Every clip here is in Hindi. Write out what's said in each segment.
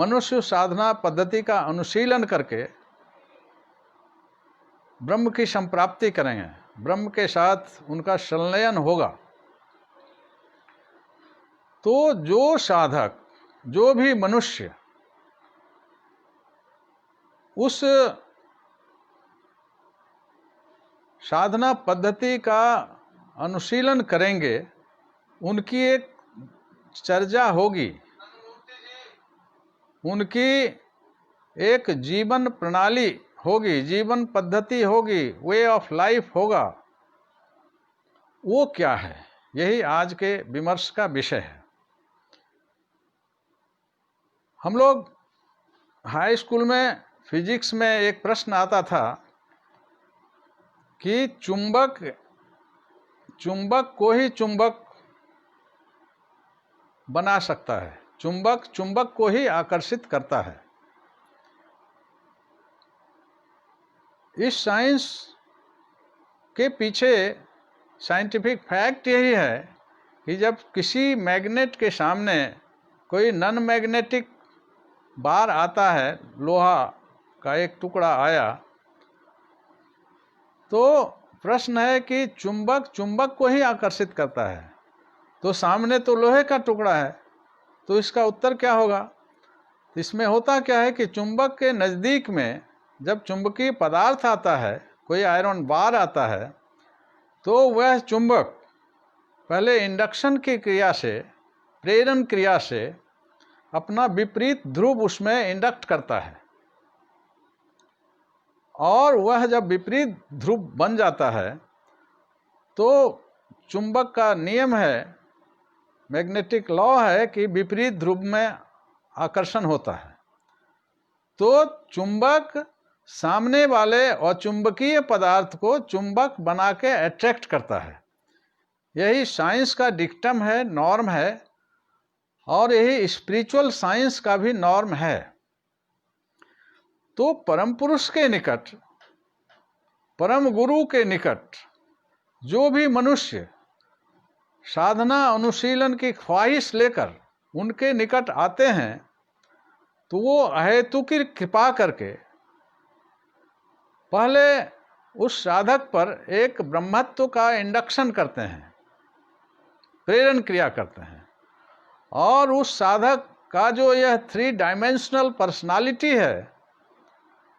मनुष्य साधना पद्धति का अनुशीलन करके ब्रह्म की संप्राप्ति करेंगे, ब्रह्म के साथ उनका संलयन होगा। तो जो साधक, जो भी मनुष्य उस साधना पद्धति का अनुशीलन करेंगे, उनकी एक चर्चा होगी, उनकी एक जीवन प्रणाली होगी, जीवन पद्धति होगी, वे ऑफ लाइफ होगा। वो क्या है, यही आज के विमर्श का विषय है। हम लोग हाई स्कूल में फिजिक्स में एक प्रश्न आता था कि चुंबक को ही चुंबक बना सकता है, चुंबक को ही आकर्षित करता है। इस साइंस के पीछे साइंटिफिक फैक्ट यही है कि जब किसी मैग्नेट के सामने कोई नॉन मैग्नेटिक बार आता है, लोहा का एक टुकड़ा आया, तो प्रश्न है कि चुंबक को ही आकर्षित करता है, तो सामने तो लोहे का टुकड़ा है, तो इसका उत्तर क्या होगा? इसमें होता क्या है कि चुंबक के नज़दीक में जब चुंबकीय पदार्थ आता है, कोई आयरन बार आता है, तो वह चुंबक पहले इंडक्शन की क्रिया से, प्रेरण क्रिया से अपना विपरीत ध्रुव उसमें इंडक्ट करता है, और वह जब विपरीत ध्रुव बन जाता है तो चुंबक का नियम है, मैग्नेटिक लॉ है कि विपरीत ध्रुव में आकर्षण होता है। तो चुंबक सामने वाले अचुंबकीय पदार्थ को चुंबक बना के अट्रैक्ट करता है। यही साइंस का डिक्टम है, नॉर्म है, और यही स्पिरिचुअल साइंस का भी नॉर्म है। तो परम पुरुष के निकट, परम गुरु के निकट जो भी मनुष्य साधना अनुशीलन की ख्वाहिश लेकर उनके निकट आते हैं, तो वो अहेतु की कृपा करके पहले उस साधक पर एक ब्रह्मत्व का इंडक्शन करते हैं, प्रेरण क्रिया करते हैं, और उस साधक का जो यह 3 डायमेंशनल पर्सनालिटी है,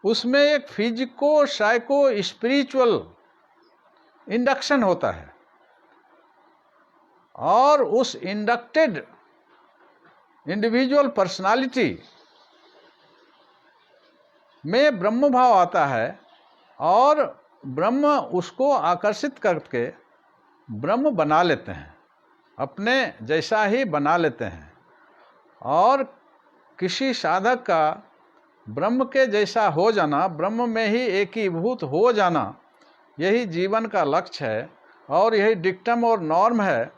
उसमें एक फिजिको साइको स्पिरिचुअल इंडक्शन होता है, और उस इंडक्टेड इंडिविजुअल पर्सनालिटी में ब्रह्म भाव आता है, और ब्रह्म उसको आकर्षित करके ब्रह्म बना लेते हैं, अपने जैसा ही बना लेते हैं। और किसी साधक का ब्रह्म के जैसा हो जाना, ब्रह्म में ही एकीभूत हो जाना, यही जीवन का लक्ष्य है, और यही डिक्टम और नॉर्म है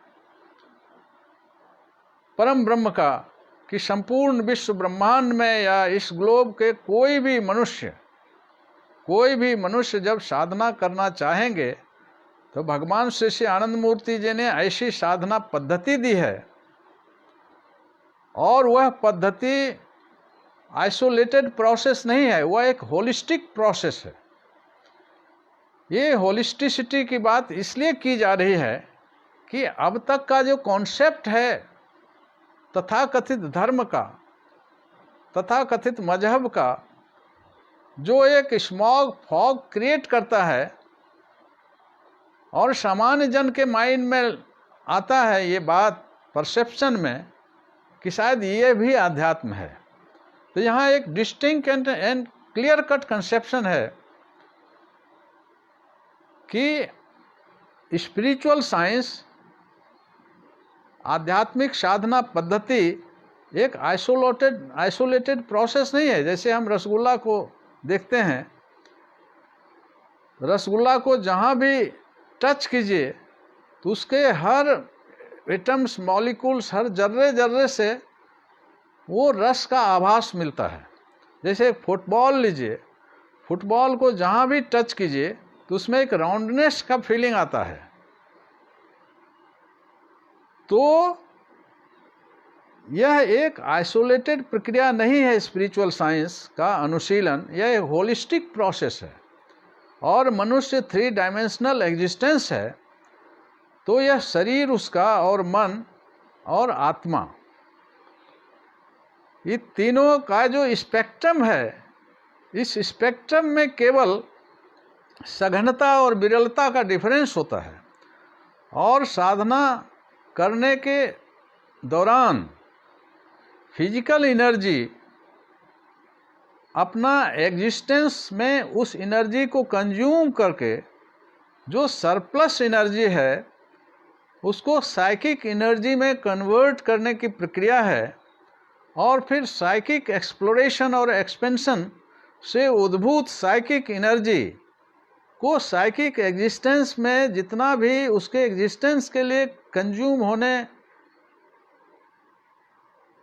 परम ब्रह्म का, कि संपूर्ण विश्व ब्रह्मांड में या इस ग्लोब के कोई भी मनुष्य जब साधना करना चाहेंगे, तो भगवान श्री श्री आनंद मूर्ति जी ने ऐसी साधना पद्धति दी है, और वह पद्धति आइसोलेटेड प्रोसेस नहीं है, वह एक होलिस्टिक प्रोसेस है। ये होलिस्टिसिटी की बात इसलिए की जा रही है कि अब तक का जो कॉन्सेप्ट है तथाकथित धर्म का, तथाकथित मजहब का, जो एक स्मॉग फॉग क्रिएट करता है और सामान्य जन के माइंड में आता है ये बात परसेप्शन में कि शायद ये भी आध्यात्म है। तो यहाँ एक distinct and clear cut conception है कि स्पिरिचुअल साइंस, आध्यात्मिक साधना पद्धति एक आइसोलेटेड प्रोसेस नहीं है। जैसे हम रसगुल्ला को देखते हैं, रसगुल्ला को जहाँ भी टच कीजिए तो उसके हर एटम्स, मॉलिक्यूल्स, हर जर्रे से वो रस का आभास मिलता है। जैसे फुटबॉल लीजिए, फुटबॉल को जहाँ भी टच कीजिए तो उसमें एक राउंडनेस का फीलिंग आता है। तो यह एक आइसोलेटेड प्रक्रिया नहीं है। स्पिरिचुअल साइंस का अनुशीलन यह एक होलिस्टिक प्रोसेस है और मनुष्य 3 डायमेंशनल एग्जिस्टेंस है। तो यह शरीर उसका और मन और आत्मा, ये तीनों का जो स्पेक्ट्रम है, इस स्पेक्ट्रम में केवल सघनता और विरलता का डिफरेंस होता है। और साधना करने के दौरान फिजिकल एनर्जी अपना एग्जिस्टेंस में उस एनर्जी को कंज्यूम करके जो सरप्लस एनर्जी है उसको साइकिक एनर्जी में कन्वर्ट करने की प्रक्रिया है। और फिर साइकिक एक्सप्लोरेशन और एक्सपेंशन से उद्भूत साइकिक एनर्जी को साइकिक एग्जिस्टेंस में जितना भी उसके एग्जिस्टेंस के लिए कंज्यूम होने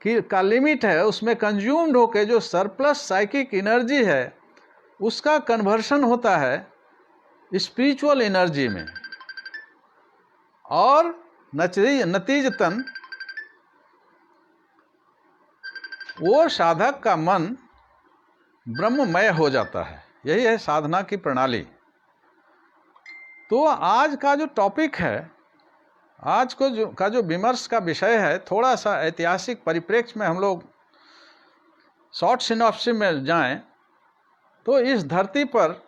की का लिमिट है, उसमें कंज्यूम्ड होके जो सरप्लस साइकिक एनर्जी है उसका कन्वर्शन होता है स्पिरिचुअल एनर्जी में। और नतीजतन वो साधक का मन ब्रह्ममय हो जाता है। यही है साधना की प्रणाली। तो आज का जो टॉपिक है, आज का जो विमर्श का विषय है, थोड़ा सा ऐतिहासिक परिप्रेक्ष्य में हम लोग शॉर्ट सिनॉप्सिस में जाएं तो इस धरती पर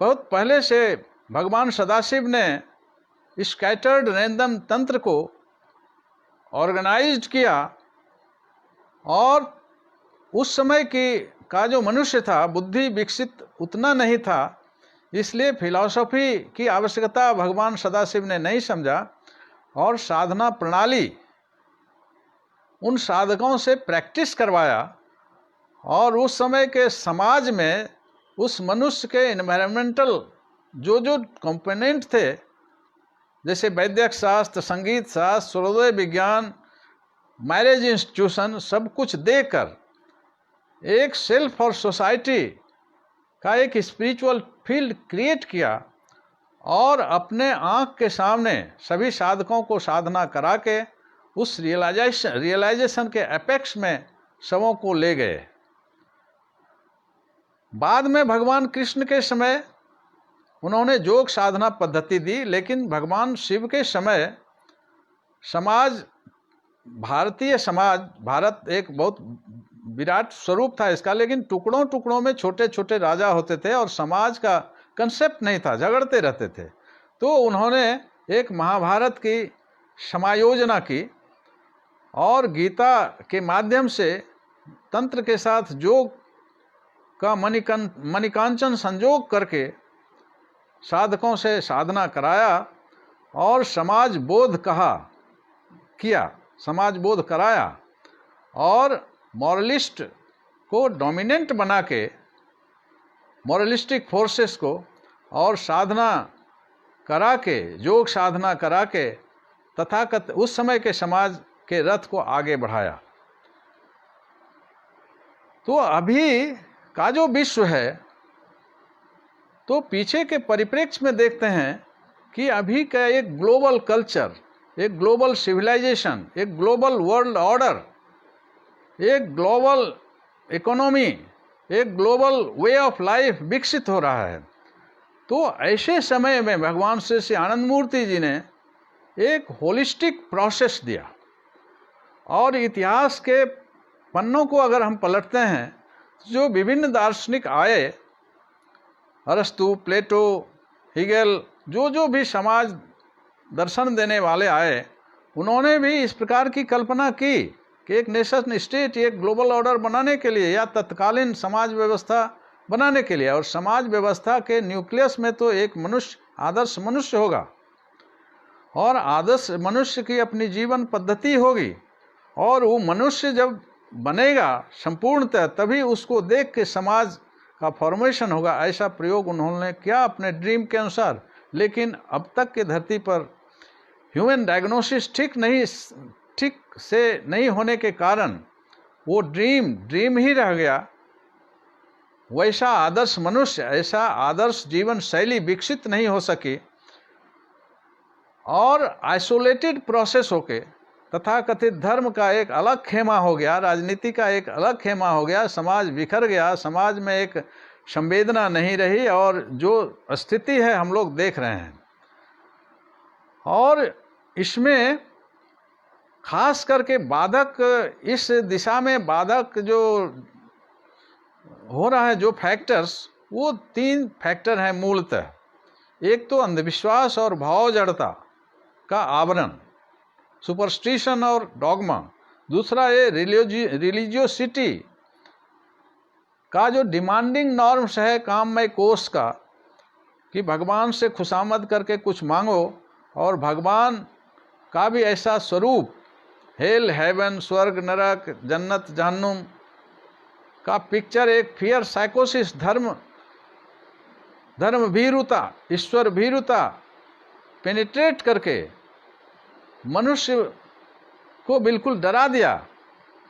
बहुत पहले से भगवान सदाशिव ने स्कैटर्ड रैंडम तंत्र को ऑर्गेनाइज्ड किया। और उस समय का जो मनुष्य था, बुद्धि विकसित उतना नहीं था, इसलिए फिलॉसफी की आवश्यकता भगवान सदाशिव ने नहीं समझा और साधना प्रणाली उन साधकों से प्रैक्टिस करवाया। और उस समय के समाज में उस मनुष्य के एनवायरमेंटल जो कंपोनेंट थे, जैसे वैद्यक शास्त्र, संगीत शास्त्र, सूर्योदय विज्ञान, मैरिज इंस्टीट्यूशन, सब कुछ देकर एक सेल्फ और सोसाइटी का एक स्पिरिचुअल फील्ड क्रिएट किया। और अपने आँख के सामने सभी साधकों को साधना करा के उस रियलाइजेशन के एपेक्स में सबों को ले गए। बाद में भगवान कृष्ण के समय उन्होंने योग साधना पद्धति दी, लेकिन भगवान शिव के समय समाज, भारतीय समाज, भारत एक बहुत विराट स्वरूप था इसका, लेकिन टुकड़ों टुकड़ों में छोटे छोटे राजा होते थे और समाज का कंसेप्ट नहीं था, झगड़ते रहते थे। तो उन्होंने एक महाभारत की समायोजना की और गीता के माध्यम से तंत्र के साथ योग का मणिकांचन संजोग करके साधकों से साधना कराया और समाज बोध समाज बोध कराया। और मॉरलिस्ट को डोमिनेंट बना के, मॉरलिस्टिक फोर्सेस को, और साधना करा के, योग साधना करा के तथाकथित उस समय के समाज के रथ को आगे बढ़ाया। तो अभी का जो विश्व है, तो पीछे के परिप्रेक्ष्य में देखते हैं कि अभी का एक ग्लोबल कल्चर, एक ग्लोबल सिविलाइजेशन, एक ग्लोबल वर्ल्ड ऑर्डर, एक ग्लोबल इकोनॉमी, एक ग्लोबल वे ऑफ लाइफ विकसित हो रहा है। तो ऐसे समय में भगवान श्री आनंद मूर्ति जी ने एक होलिस्टिक प्रोसेस दिया। और इतिहास के पन्नों को अगर हम पलटते हैं, जो विभिन्न दार्शनिक आए, अरस्तु, प्लेटो, हिगेल, जो भी समाज दर्शन देने वाले आए, उन्होंने भी इस प्रकार की कल्पना की कि एक नेशन स्टेट, एक ग्लोबल ऑर्डर बनाने के लिए या तत्कालीन समाज व्यवस्था बनाने के लिए, और समाज व्यवस्था के न्यूक्लियस में तो एक मनुष्य, आदर्श मनुष्य होगा और आदर्श मनुष्य की अपनी जीवन पद्धति होगी। और वो मनुष्य जब बनेगा संपूर्णतः, तभी उसको देख के समाज का फॉर्मेशन होगा। ऐसा प्रयोग उन्होंने किया अपने ड्रीम के अनुसार। लेकिन अब तक के धरती पर ह्यूमन डायग्नोसिस ठीक से नहीं होने के कारण वो ड्रीम ही रह गया। वैसा आदर्श मनुष्य, ऐसा आदर्श जीवन शैली विकसित नहीं हो सकी और आइसोलेटेड प्रोसेस होके तथाकथित धर्म का एक अलग खेमा हो गया, राजनीति का एक अलग खेमा हो गया, समाज बिखर गया, समाज में एक संवेदना नहीं रही, और जो स्थिति है हम लोग देख रहे हैं। और इसमें खास करके बाधक, इस दिशा में बाधक जो हो रहा है, जो फैक्टर्स, वो 3 फैक्टर हैं मूलतः। एक तो अंधविश्वास और भाव जड़ता का आवरण, सुपरस्टिशन और डॉगमा। दूसरा ये रिलीजियोसिटी का जो डिमांडिंग नॉर्म्स है काममय कोष का, कि भगवान से खुशामद करके कुछ मांगो, और भगवान का भी ऐसा स्वरूप, हेल हेवन, स्वर्ग नरक, जन्नत जहन्नुम का पिक्चर, एक फियर साइकोसिस, धर्म भीरुता, ईश्वर भीरुता पेनिट्रेट करके मनुष्य को बिल्कुल डरा दिया।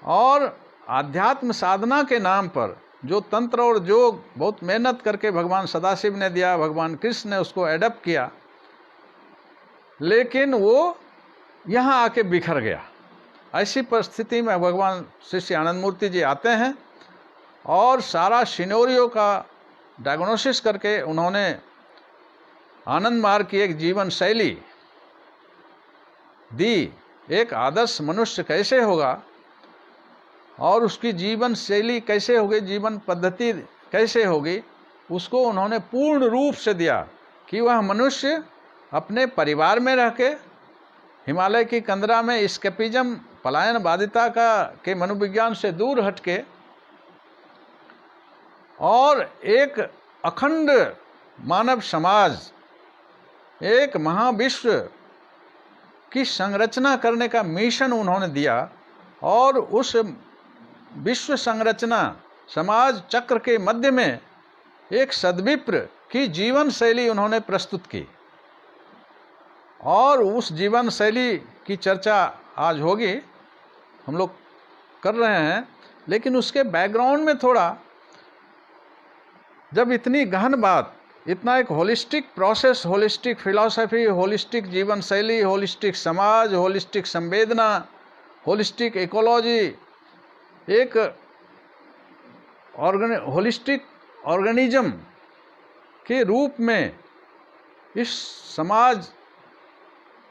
और आध्यात्म साधना के नाम पर जो तंत्र और योग बहुत मेहनत करके भगवान सदाशिव ने दिया, भगवान कृष्ण ने उसको एडप्ट किया, लेकिन वो यहाँ आके बिखर गया। ऐसी परिस्थिति में भगवान श्री श्री आनंद मूर्ति जी आते हैं और सारा सिनेरियो का डायग्नोसिस करके उन्होंने आनंद मार्ग की एक जीवन शैली दी। एक आदर्श मनुष्य कैसे होगा और उसकी जीवन शैली कैसे होगी, जीवन पद्धति कैसे होगी, उसको उन्होंने पूर्ण रूप से दिया कि वह मनुष्य अपने परिवार में रह के हिमालय की कंदरा में एस्केपिज्म, पलायनवादिता के मनोविज्ञान से दूर हटके और एक अखंड मानव समाज, एक महाविश्व की संरचना करने का मिशन उन्होंने दिया। और उस विश्व संरचना समाज चक्र के मध्य में एक सद्विप्र की जीवन शैली उन्होंने प्रस्तुत की, और उस जीवन शैली की चर्चा आज होगी, हम लोग कर रहे हैं। लेकिन उसके बैकग्राउंड में थोड़ा, जब इतनी गहन बात, इतना एक holistic process, holistic philosophy, holistic जीवन शैली, होलिस्टिक समाज, होलिस्टिक संवेदना, होलिस्टिक इकोलॉजी, एक होलिस्टिक ऑर्गेनिज्म के रूप में इस समाज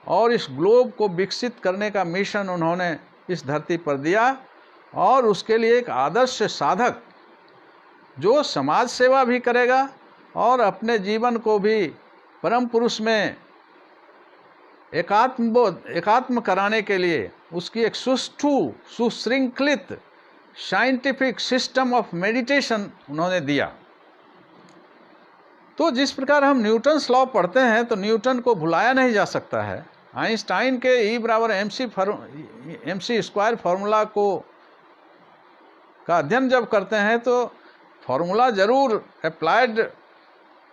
और इस ग्लोब को विकसित करने का मिशन उन्होंने इस धरती पर दिया। और उसके लिए एक आदर्श साधक जो समाज सेवा भी करेगा और अपने जीवन को भी परम पुरुष में एकात्म कराने के लिए उसकी एक सुष्ठु, सुशृंखलित साइंटिफिक सिस्टम ऑफ मेडिटेशन उन्होंने दिया। तो जिस प्रकार हम न्यूटन्स लॉ पढ़ते हैं तो न्यूटन को भुलाया नहीं जा सकता है। आइंस्टाइन के E=mc² फार्मूला का अध्ययन जब करते हैं तो फार्मूला जरूर अप्लाइड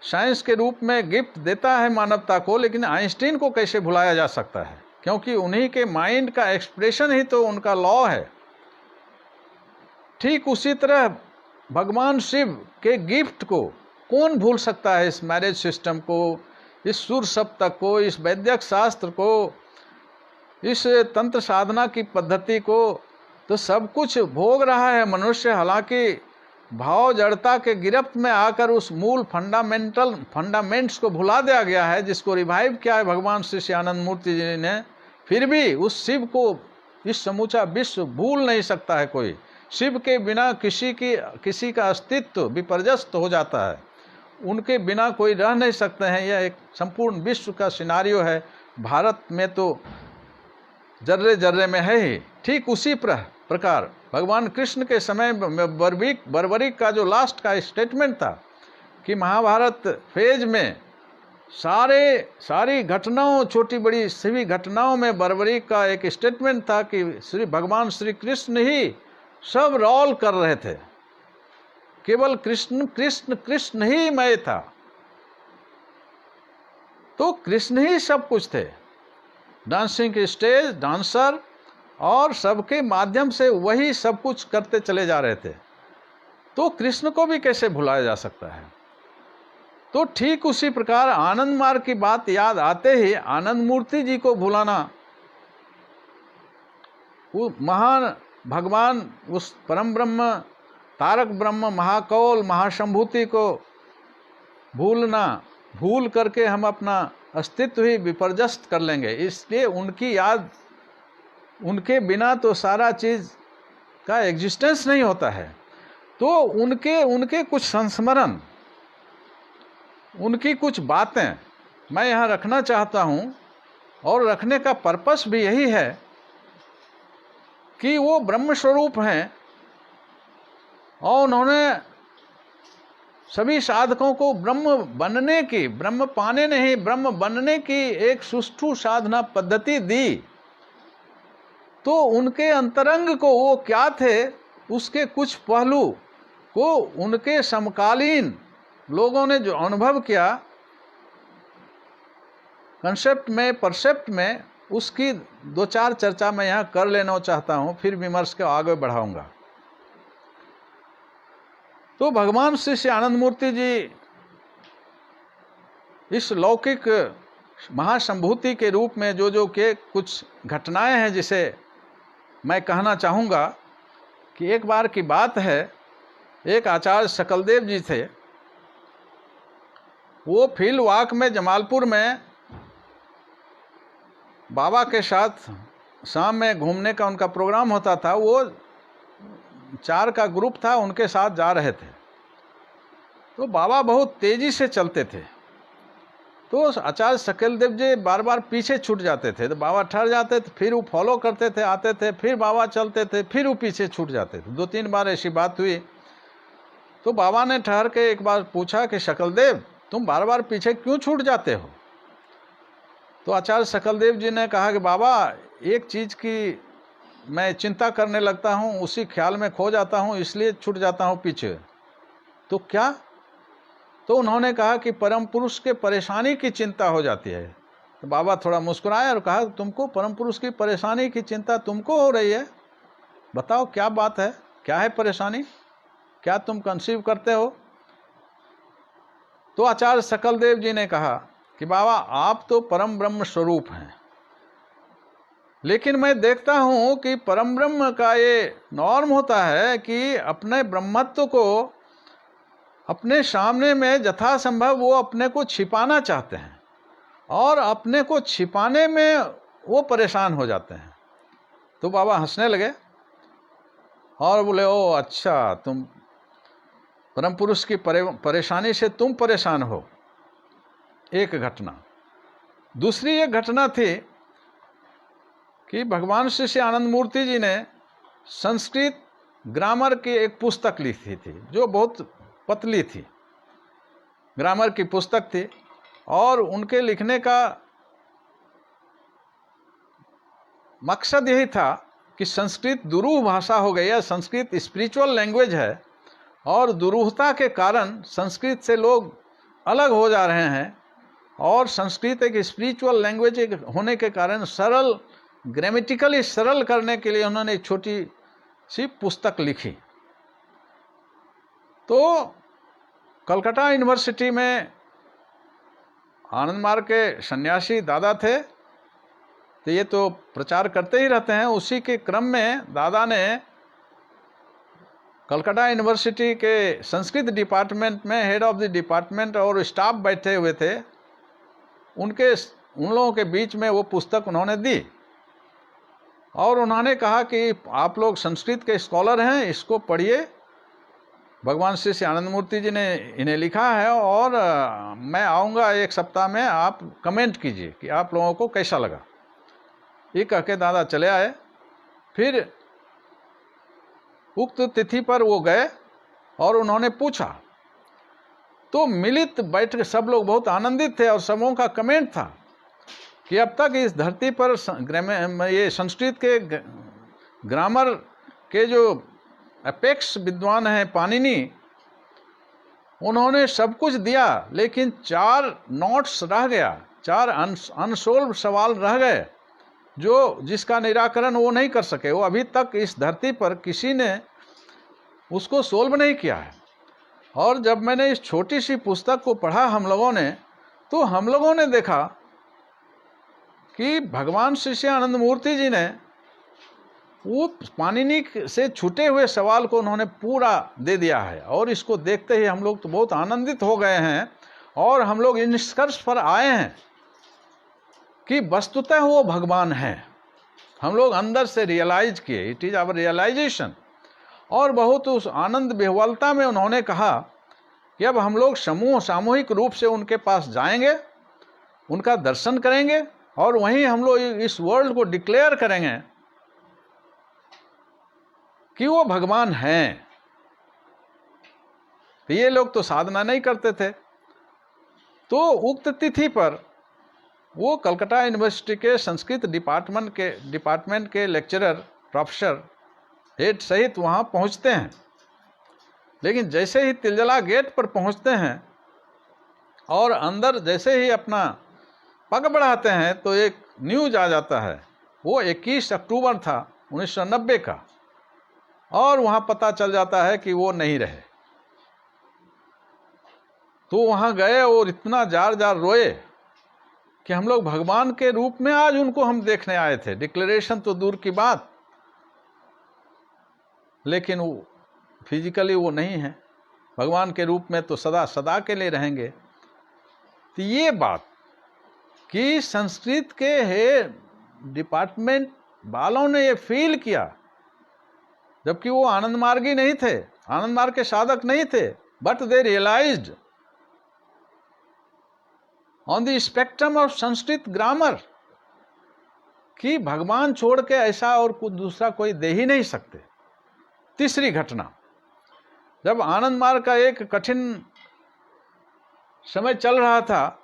साइंस के रूप में गिफ्ट देता है मानवता को, लेकिन आइंस्टाइन को कैसे भुलाया जा सकता है, क्योंकि उन्हीं के माइंड का एक्सप्रेशन ही तो उनका लॉ है। ठीक उसी तरह भगवान शिव के गिफ्ट को कौन भूल सकता है, इस मैरिज सिस्टम को, इस सूर्य सप्तक को, इस वैद्यक शास्त्र को, इस तंत्र साधना की पद्धति को। तो सब कुछ भोग रहा है मनुष्य, हालांकि भाव जड़ता के गिरफ्त में आकर उस मूल फंडामेंट्स को भुला दिया गया है, जिसको रिवाइव किया है भगवान श्री श्री आनंद मूर्ति जी ने। फिर भी उस शिव को इस समूचा विश्व भूल नहीं सकता है कोई। शिव के बिना किसी का अस्तित्व विपर्यस्त हो जाता है, उनके बिना कोई रह नहीं सकते हैं। यह एक संपूर्ण विश्व का सिनारियो है, भारत में तो जर्रे जर्रे में है ही। ठीक उसी प्रकार भगवान कृष्ण के समय में बर्बरिक का जो लास्ट का स्टेटमेंट था कि महाभारत फेज में सारी घटनाओं, छोटी बड़ी सभी घटनाओं में बर्बरिक का एक स्टेटमेंट था कि भगवान श्री कृष्ण ही सब रोल कर रहे थे, केवल कृष्ण कृष्ण कृष्ण ही मैं था। तो कृष्ण ही सब कुछ थे, डांसिंग स्टेज डांसर, और सबके माध्यम से वही सब कुछ करते चले जा रहे थे। तो कृष्ण को भी कैसे भुलाया जा सकता है। तो ठीक उसी प्रकार आनंद मार्ग की बात याद आते ही आनंद मूर्ति जी को भुलाना वो महान भगवान उस परम ब्रह्म, तारक ब्रह्म, महाकौल, महाशंभूति को भूल करके हम अपना अस्तित्व ही विपर्यस्त कर लेंगे। इसलिए उनकी याद, उनके बिना तो सारा चीज़ का एग्जिस्टेंस नहीं होता है। तो उनके कुछ संस्मरण, उनकी कुछ बातें मैं यहाँ रखना चाहता हूँ, और रखने का पर्पस भी यही है कि वो ब्रह्म स्वरूप हैं और उन्होंने सभी साधकों को ब्रह्म बनने की, ब्रह्म पाने नहीं, ब्रह्म बनने की एक सुष्ठु साधना पद्धति दी। तो उनके अंतरंग को वो क्या थे, उसके कुछ पहलू को उनके समकालीन लोगों ने जो अनुभव किया कंसेप्ट में, परसेप्ट में, उसकी दो चार चर्चा मैं यहाँ कर लेना चाहता हूँ, फिर विमर्श को आगे बढ़ाऊंगा। तो भगवान श्री श्री आनंद मूर्ति जी इस लौकिक महासंभूति के रूप में जो के कुछ घटनाएं हैं, जिसे मैं कहना चाहूँगा कि एक बार की बात है, एक आचार्य सकलदेव जी थे, वो फील्ड वॉक में जमालपुर में बाबा के साथ शाम में घूमने का उनका प्रोग्राम होता था। वो 4 का ग्रुप था, उनके साथ जा रहे थे। तो बाबा बहुत तेजी से चलते थे, तो आचार्य सकलदेव जी बार बार पीछे छूट जाते थे। तो बाबा ठहर जाते थे, फिर वो फॉलो करते थे, आते थे, फिर बाबा चलते थे, फिर वो पीछे छूट जाते थे। 2-3 बार ऐसी बात हुई। तो बाबा ने ठहर के एक बार पूछा कि सकलदेव, तुम बार बार पीछे क्यों छूट जाते हो? तो आचार्य सकलदेव जी ने कहा कि बाबा, एक चीज़ की मैं चिंता करने लगता हूँ, उसी ख्याल में खो जाता हूँ, इसलिए छूट जाता हूँ पीछे। तो क्या? तो उन्होंने कहा कि परम पुरुष के परेशानी की चिंता हो जाती है। तो बाबा थोड़ा मुस्कुराए और कहा, तुमको परम पुरुष की परेशानी की चिंता तुमको हो रही है? बताओ क्या बात है, क्या है परेशानी, क्या तुम कंसीव करते हो? तो आचार्य सकलदेव जी ने कहा कि बाबा, आप तो परम ब्रह्म स्वरूप हैं, लेकिन मैं देखता हूं कि परम ब्रह्म का ये नॉर्म होता है कि अपने ब्रह्मत्व को अपने सामने में यथासंभव वो अपने को छिपाना चाहते हैं, और अपने को छिपाने में वो परेशान हो जाते हैं। तो बाबा हंसने लगे और बोले, ओ अच्छा, तुम परम पुरुष की परेशानी से तुम परेशान हो। एक घटना। दूसरी एक घटना थी कि भगवान श्री श्री आनंद मूर्ति जी ने संस्कृत ग्रामर की एक पुस्तक लिखी थी, जो बहुत पतली थी, ग्रामर की पुस्तक थी। और उनके लिखने का मकसद यही था कि संस्कृत दुरूह भाषा हो गई है, संस्कृत स्पिरिचुअल लैंग्वेज है, और दुरूहता के कारण संस्कृत से लोग अलग हो जा रहे हैं, और संस्कृत एक स्पिरिचुअल लैंग्वेज होने के कारण सरल, ग्रामेटिकली सरल करने के लिए उन्होंने एक छोटी सी पुस्तक लिखी। तो कलकत्ता यूनिवर्सिटी में आनंद मार्ग के सन्यासी दादा थे, तो ये तो प्रचार करते ही रहते हैं। उसी के क्रम में दादा ने कलकत्ता यूनिवर्सिटी के संस्कृत डिपार्टमेंट में हेड ऑफ द डिपार्टमेंट और स्टाफ बैठे हुए थे, उन लोगों के बीच में वो पुस्तक उन्होंने दी, और उन्होंने कहा कि आप लोग संस्कृत के स्कॉलर हैं, इसको पढ़िए। भगवान श्री श्री आनंद मूर्ति जी ने इन्हें लिखा है, और मैं आऊँगा 1 सप्ताह में, आप कमेंट कीजिए कि आप लोगों को कैसा लगा। ये कह के दादा चले आए। फिर उक्त तिथि पर वो गए और उन्होंने पूछा, तो मिलित बैठ के सब लोग बहुत आनंदित थे, और सबों का कमेंट था कि अब तक इस धरती पर ये संस्कृत के ग्रामर के जो अपेक्स विद्वान हैं पाणिनि, उन्होंने सब कुछ दिया, लेकिन 4 नोट्स रह गया, 4 अनसोल्व सवाल रह गए, जिसका निराकरण वो नहीं कर सके। वो अभी तक इस धरती पर किसी ने उसको सोल्व नहीं किया है। और जब मैंने इस छोटी सी पुस्तक को पढ़ा हम लोगों ने, तो हम लोगों ने देखा कि भगवान श्री श्री आनंद मूर्ति जी ने वो पाणिनि से छूटे हुए सवाल को उन्होंने पूरा दे दिया है। और इसको देखते ही हम लोग तो बहुत आनंदित हो गए हैं और हम लोग इन निष्कर्ष पर आए हैं कि वस्तुतः वो भगवान है। हम लोग अंदर से रियलाइज किए, इट इज आवर रियलाइजेशन। और बहुत उस आनंद विह्वलता में उन्होंने कहा कि अब हम लोग सामूहिक रूप से उनके पास जाएंगे, उनका दर्शन करेंगे और वहीं हम लोग इस वर्ल्ड को डिक्लेयर करेंगे कि वो भगवान हैं। तो ये लोग तो साधना नहीं करते थे। तो उक्त तिथि पर वो कलकत्ता यूनिवर्सिटी के संस्कृत डिपार्टमेंट के लेक्चरर, प्रोफेसर, हेड सहित वहाँ पहुँचते हैं। लेकिन जैसे ही तिलजला गेट पर पहुँचते हैं और अंदर जैसे ही अपना पग बढ़ाते हैं तो एक न्यूज आ जाता है। वो 21 अक्टूबर था 1990 का, और वहाँ पता चल जाता है कि वो नहीं रहे। तो वहाँ गए और इतना जार जार रोए कि हम लोग भगवान के रूप में आज उनको हम देखने आए थे। डिक्लेरेशन तो दूर की बात, लेकिन वो फिजिकली वो नहीं है, भगवान के रूप में तो सदा सदा के लिए रहेंगे। तो ये बात कि संस्कृत के डिपार्टमेंट वालों ने ये फील किया, जबकि वो आनंद मार्गी नहीं थे, आनंद मार्ग के साधक नहीं थे, but they realised on the spectrum of Sanskrit grammar कि भगवान छोड़ के ऐसा और कुछ दूसरा कोई दे ही नहीं सकते। तीसरी घटना, जब आनंद मार्ग का एक कठिन समय चल रहा था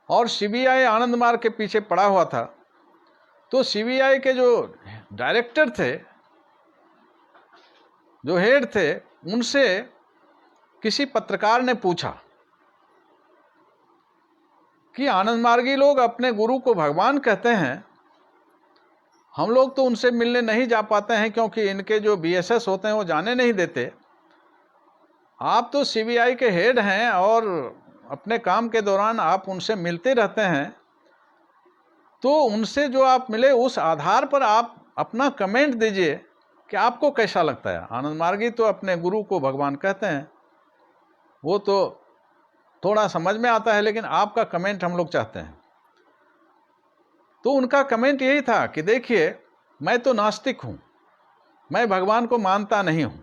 और सीबीआई आनंद मार्ग के पीछे पड़ा हुआ था, तो सीबीआई के जो डायरेक्टर थे, जो हेड थे, उनसे किसी पत्रकार ने पूछा कि आनंद मार्गी लोग अपने गुरु को भगवान कहते हैं, हम लोग तो उनसे मिलने नहीं जा पाते हैं क्योंकि इनके जो बीएसएस होते हैं वो जाने नहीं देते। आप तो सीबीआई के हेड हैं और अपने काम के दौरान आप उनसे मिलते रहते हैं, तो उनसे जो आप मिले उस आधार पर आप अपना कमेंट दीजिए कि आपको कैसा लगता है। आनंद मार्गी तो अपने गुरु को भगवान कहते हैं, वो तो थोड़ा समझ में आता है, लेकिन आपका कमेंट हम लोग चाहते हैं। तो उनका कमेंट यही था कि देखिए, मैं तो नास्तिक हूं, मैं भगवान को मानता नहीं हूं।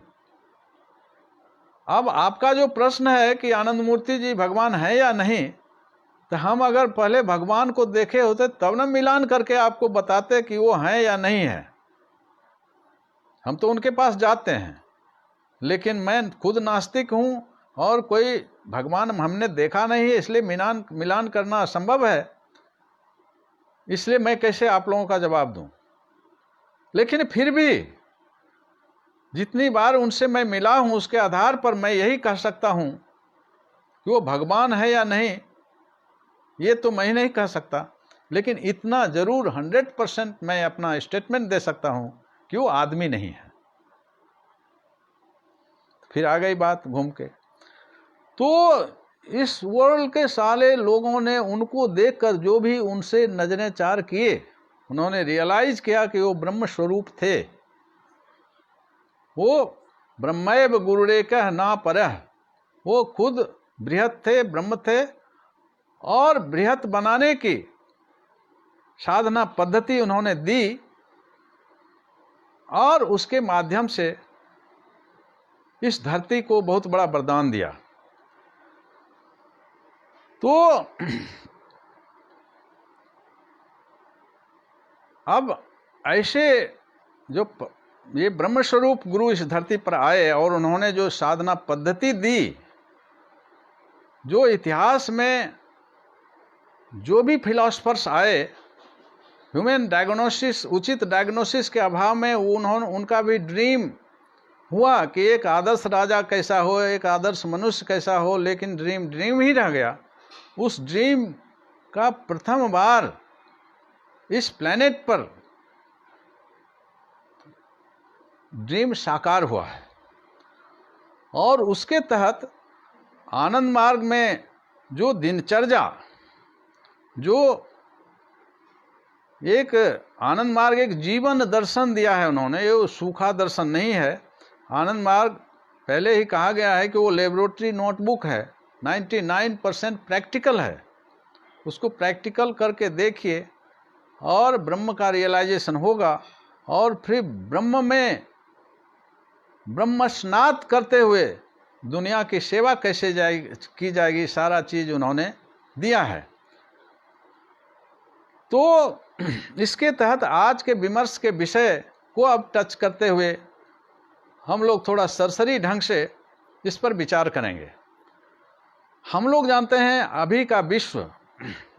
अब आपका जो प्रश्न है कि आनंद मूर्ति जी भगवान है या नहीं, तो हम अगर पहले भगवान को देखे होते तब न मिलान करके आपको बताते कि वो हैं या नहीं है। हम तो उनके पास जाते हैं, लेकिन मैं खुद नास्तिक हूं और कोई भगवान हमने देखा नहीं है, इसलिए मिलान करना असंभव है। इसलिए मैं कैसे आप लोगों का जवाब दूं। लेकिन फिर भी जितनी बार उनसे मैं मिला हूं, उसके आधार पर मैं यही कह सकता हूं कि वो भगवान है या नहीं, ये तो मैं नहीं कह सकता, लेकिन इतना जरूर 100% मैं अपना स्टेटमेंट दे सकता हूं कि वो आदमी नहीं है। फिर आ गई बात घूम के, तो इस वर्ल्ड के सारे लोगों ने उनको देखकर जो भी उनसे नजरें चार किए, उन्होंने रियलाइज किया कि वो ब्रह्म स्वरूप थे। वो ब्रह्मैव गुरुरेकः न परः, वो खुद बृहत थे, ब्रह्म थे, और बृहत बनाने की साधना पद्धति उन्होंने दी और उसके माध्यम से इस धरती को बहुत बड़ा वरदान दिया। तो अब ऐसे जो ये ब्रह्म स्वरूप गुरु इस धरती पर आए और उन्होंने जो साधना पद्धति दी, जो इतिहास में जो भी फिलॉसफर्स आए, ह्यूमन डायग्नोसिस, उचित डायग्नोसिस के अभाव में उनका भी ड्रीम हुआ कि एक आदर्श राजा कैसा हो, एक आदर्श मनुष्य कैसा हो, लेकिन ड्रीम ही रह गया। उस ड्रीम का प्रथम बार इस प्लेनेट पर ड्रीम साकार हुआ है, और उसके तहत आनंद मार्ग में जो दिनचर्या, जो एक आनंद मार्ग एक जीवन दर्शन दिया है उन्होंने, ये सूखा दर्शन नहीं है। आनंद मार्ग पहले ही कहा गया है कि वो लेबोरेटरी नोटबुक है, 99% प्रैक्टिकल है। उसको प्रैक्टिकल करके देखिए और ब्रह्म का रियलाइजेशन होगा, और फिर ब्रह्म में ब्रह्मस्नात करते हुए दुनिया की सेवा कैसे की जाएगी, सारा चीज उन्होंने दिया है। तो इसके तहत आज के विमर्श के विषय को अब टच करते हुए हम लोग थोड़ा सरसरी ढंग से इस पर विचार करेंगे। हम लोग जानते हैं अभी का विश्व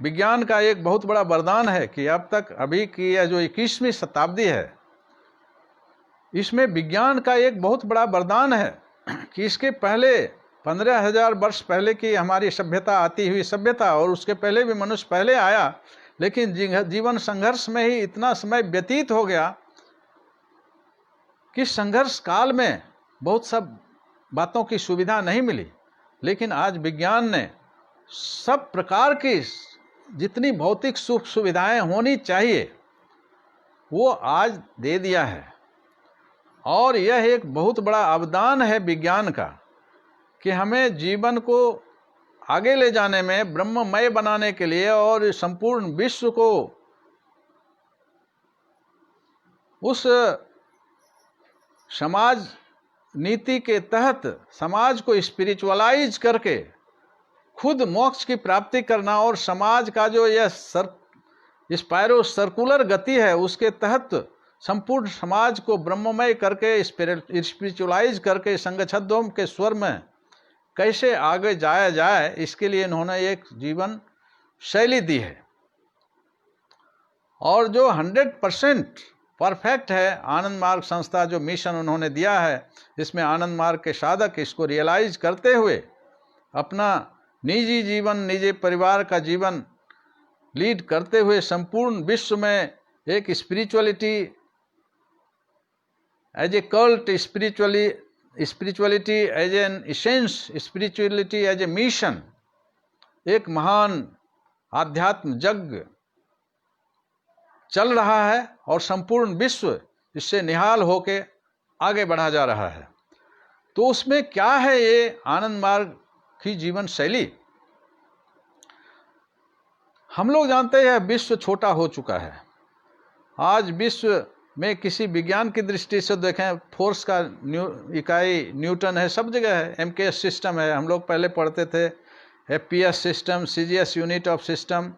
विज्ञान का एक बहुत बड़ा वरदान है कि अब तक अभी की यह जो 21वीं शताब्दी है, इसमें विज्ञान का एक बहुत बड़ा वरदान है कि इसके पहले 15,000 वर्ष पहले की हमारी सभ्यता, आती हुई सभ्यता, और उसके पहले भी मनुष्य पहले आया, लेकिन जीवन संघर्ष में ही इतना समय व्यतीत हो गया कि संघर्ष काल में बहुत सब बातों की सुविधा नहीं मिली। लेकिन आज विज्ञान ने सब प्रकार की जितनी भौतिक सुख सुविधाएं होनी चाहिए वो आज दे दिया है। और यह एक बहुत बड़ा अवदान है विज्ञान का कि हमें जीवन को आगे ले जाने में, ब्रह्ममय बनाने के लिए और संपूर्ण विश्व को उस समाज नीति के तहत समाज को स्पिरिचुअलाइज करके खुद मोक्ष की प्राप्ति करना, और समाज का जो यह स्पायरो सर्कुलर गति है उसके तहत संपूर्ण समाज को ब्रह्ममय करके स्पिरिचुअलाइज करके संगछद्म के स्वर में कैसे आगे जाया जाए, इसके लिए इन्होंने एक जीवन शैली दी है। और जो 100% परफेक्ट है आनंद मार्ग संस्था, जो मिशन उन्होंने दिया है, इसमें आनंद मार्ग के साधक इसको रियलाइज करते हुए अपना निजी जीवन, निजी परिवार का जीवन लीड करते हुए संपूर्ण विश्व में एक spirituality as a cult, spirituality as an essence, spirituality as a mission, एक महान आध्यात्म यज्ञ चल रहा है और संपूर्ण विश्व इससे निहाल होके आगे बढ़ा जा रहा है। तो उसमें क्या है ये आनंद मार्ग की जीवन शैली? हम लोग जानते हैं विश्व छोटा हो चुका है। आज विश्व में किसी विज्ञान की दृष्टि से देखें, फोर्स का इकाई न्यूटन है, सब जगह है। MKS सिस्टम है, हम लोग पहले पढ़ते थे, FPS system, CGS unit of system.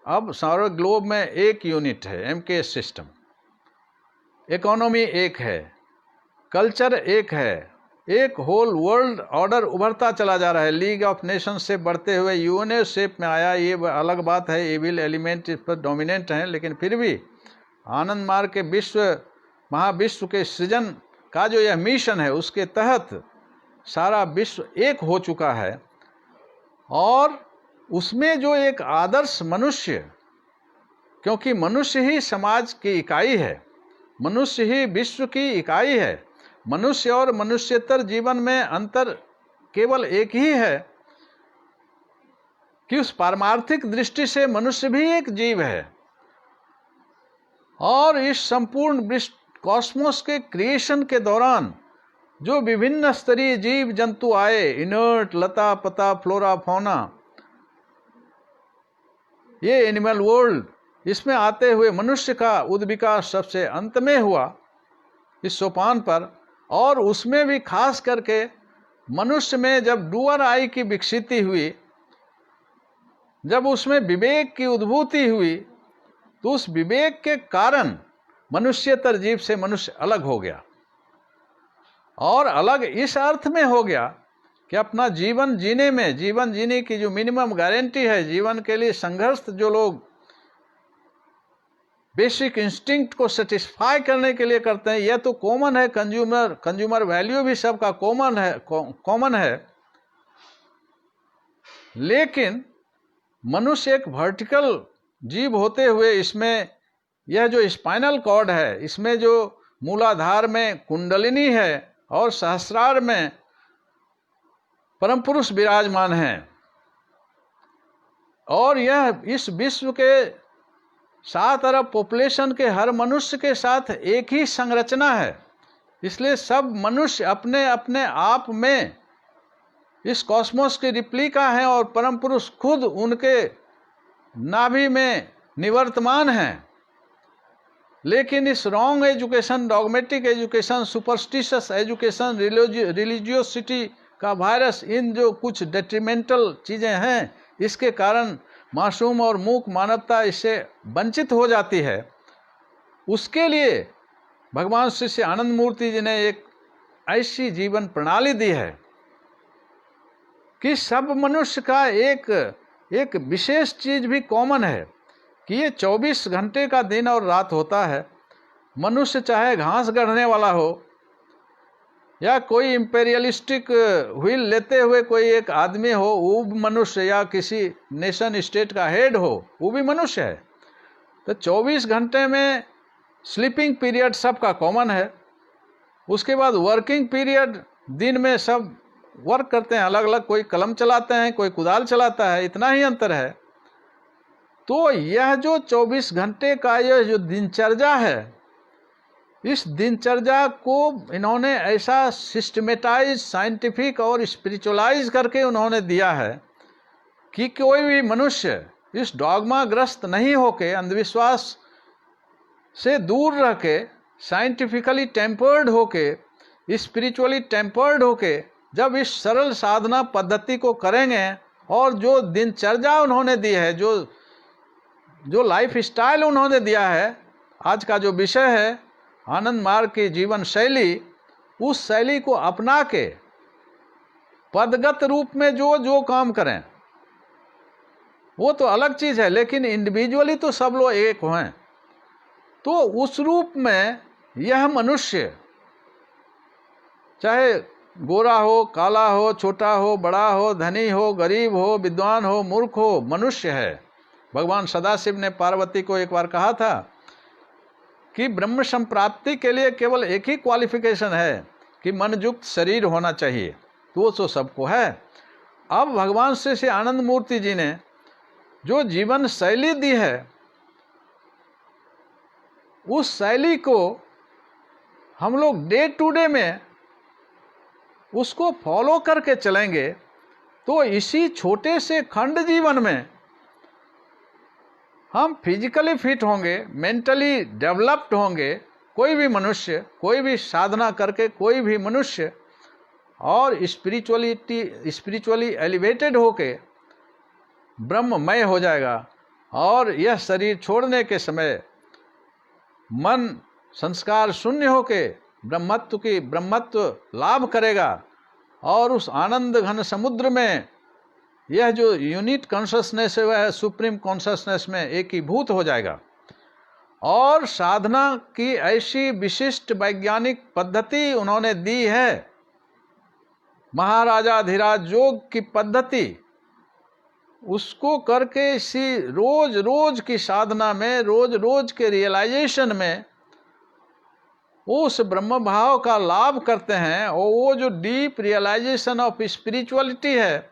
अब सारे ग्लोब में एक यूनिट है MKS सिस्टम। इकोनॉमी एक है, कल्चर एक है, एक होल वर्ल्ड ऑर्डर उभरता चला जा रहा है। लीग ऑफ नेशन से बढ़ते हुए UN शेप में आया, ये अलग बात है, एविल एलिमेंट इस पर डोमिनेंट हैं, लेकिन फिर भी आनंद मार्ग के विश्व महाविश्व के सृजन का जो यह मिशन है उसके तहत सारा विश्व एक हो चुका है। और उसमें जो एक आदर्श मनुष्य, क्योंकि मनुष्य ही समाज की इकाई है, मनुष्य ही विश्व की इकाई है, मनुष्य और मनुष्यतर जीवन में अंतर केवल एक ही है कि उस पारमार्थिक दृष्टि से मनुष्य भी एक जीव है। और इस संपूर्ण कॉस्मोस के क्रिएशन के दौरान जो विभिन्न स्तरीय जीव जंतु आए, इनर्ट, लता पता, फ्लोरा फौना, ये एनिमल वर्ल्ड, इसमें आते हुए मनुष्य का उद्विकास सबसे अंत में हुआ इस सोपान पर। और उसमें भी खास करके मनुष्य में जब डूअर आई की विकसिति हुई, जब उसमें विवेक की उद्भूति हुई, तो उस विवेक के कारण मनुष्यतर जीव से मनुष्य अलग हो गया। और अलग इस अर्थ में हो गया कि अपना जीवन जीने में, जीवन जीने की जो मिनिमम गारंटी है, जीवन के लिए संघर्ष जो लोग बेसिक इंस्टिंक्ट को सेटिस्फाई करने के लिए करते हैं, यह तो कॉमन है, कंज्यूमर वैल्यू भी सबका कॉमन है। लेकिन मनुष्य एक वर्टिकल जीव होते हुए इसमें यह जो स्पाइनल कॉर्ड है, इसमें जो मूलाधार में कुंडलिनी है और सहस्रार में परम पुरुष विराजमान हैं। और यह इस विश्व के 7 अरब पॉपुलेशन के हर मनुष्य के साथ एक ही संरचना है, इसलिए सब मनुष्य अपने अपने आप में इस कॉस्मोस के रिप्लिका हैं और परम पुरुष खुद उनके नाभि में निवर्तमान हैं। लेकिन इस wrong education, dogmatic education, superstitious education, religiosity का वायरस, इन जो कुछ डेट्रीमेंटल चीज़ें हैं, इसके कारण मासूम और मूक मानवता इससे वंचित हो जाती है। उसके लिए भगवान श्री श्री आनंद मूर्ति जी ने एक ऐसी जीवन प्रणाली दी है कि सब मनुष्य का एक विशेष चीज भी कॉमन है कि ये 24 घंटे का दिन और रात होता है। मनुष्य चाहे घास गढ़ने वाला हो या कोई इंपेरियलिस्टिक व्हील लेते हुए कोई एक आदमी हो, वो भी मनुष्य, या किसी नेशन स्टेट का हेड हो, वो भी मनुष्य है। तो 24 घंटे में स्लीपिंग पीरियड सबका कॉमन है। उसके बाद वर्किंग पीरियड, दिन में सब वर्क करते हैं अलग अलग, कोई कलम चलाते हैं, कोई कुदाल चलाता है, इतना ही अंतर है। तो यह जो 24 घंटे का यह जो दिनचर्या है, इस दिनचर्या को इन्होंने ऐसा सिस्टमेटाइज, साइंटिफिक और स्पिरिचुअलाइज करके उन्होंने दिया है कि कोई भी मनुष्य इस डॉगमा ग्रस्त नहीं होके, अंधविश्वास से दूर रह के, साइंटिफिकली टेम्पर्ड होके, स्पिरिचुअली टेम्पर्ड होके जब इस सरल साधना पद्धति को करेंगे और जो दिनचर्या उन्होंने दी है, जो लाइफ स्टाइल उन्होंने दिया है, आज का जो विषय है आनंद मार्ग की जीवन शैली, उस शैली को अपना के पदगत रूप में जो काम करें वो तो अलग चीज है, लेकिन इंडिविजुअली तो सब लोग एक हैं। तो उस रूप में यह मनुष्य चाहे गोरा हो, काला हो, छोटा हो, बड़ा हो, धनी हो, गरीब हो, विद्वान हो, मूर्ख हो, मनुष्य है। भगवान सदाशिव ने पार्वती को एक बार कहा था कि ब्रह्म संप्राप्ति के लिए केवल एक ही क्वालिफिकेशन है कि मनयुक्त शरीर होना चाहिए, तो वो सबको है। अब भगवान श्री श्री आनंद मूर्ति जी ने जो जीवन शैली दी है, उस शैली को हम लोग डे टू डे में उसको फॉलो करके चलेंगे तो इसी छोटे से खंड जीवन में हम फिजिकली फिट होंगे, मेंटली डेवलप्ड होंगे। कोई भी मनुष्य, कोई भी साधना करके कोई भी मनुष्य और स्पिरिचुअली एलिवेटेड होके ब्रह्ममय हो जाएगा। और यह शरीर छोड़ने के समय मन संस्कार शून्य होके ब्रह्मत्व लाभ करेगा और उस आनंद घन समुद्र में यह जो यूनिट कॉन्शसनेस है वह सुप्रीम कॉन्शसनेस में एकीभूत हो जाएगा। और साधना की ऐसी विशिष्ट वैज्ञानिक पद्धति उन्होंने दी है, महाराजाधिराज योग की पद्धति, उसको करके इसी रोज रोज की साधना में, रोज रोज के रियलाइजेशन में उस ब्रह्म भाव का लाभ करते हैं। और वो जो डीप रियलाइजेशन ऑफ स्पिरिचुअलिटी है,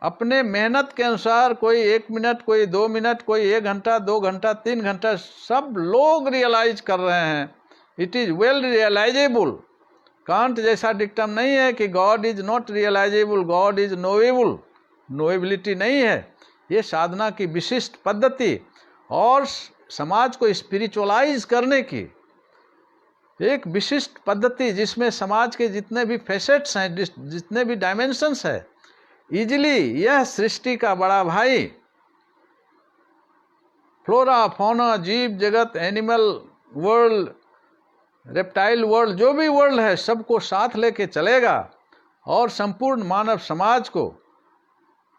अपने मेहनत के अनुसार, कोई 1 मिनट, कोई 2 मिनट, कोई 1 घंटा, 2 घंटा, 3 घंटा, सब लोग रियलाइज कर रहे हैं। It is well realisable. Kant जैसा डिक्टम नहीं है कि God is not realisable, God is knowable. Knowability नहीं है। ये साधना की विशिष्ट पद्धति और समाज को स्पिरिचुअलाइज करने की एक विशिष्ट पद्धति, जिसमें समाज के जितने भी फैसेट्स हैं, जितने भी डायमेंशंस है, इजिली यह सृष्टि का बड़ा भाई, फ्लोरा फौना, जीव जगत, एनिमल वर्ल्ड, रेप्टाइल वर्ल्ड, जो भी वर्ल्ड है, सबको साथ लेके चलेगा और संपूर्ण मानव समाज को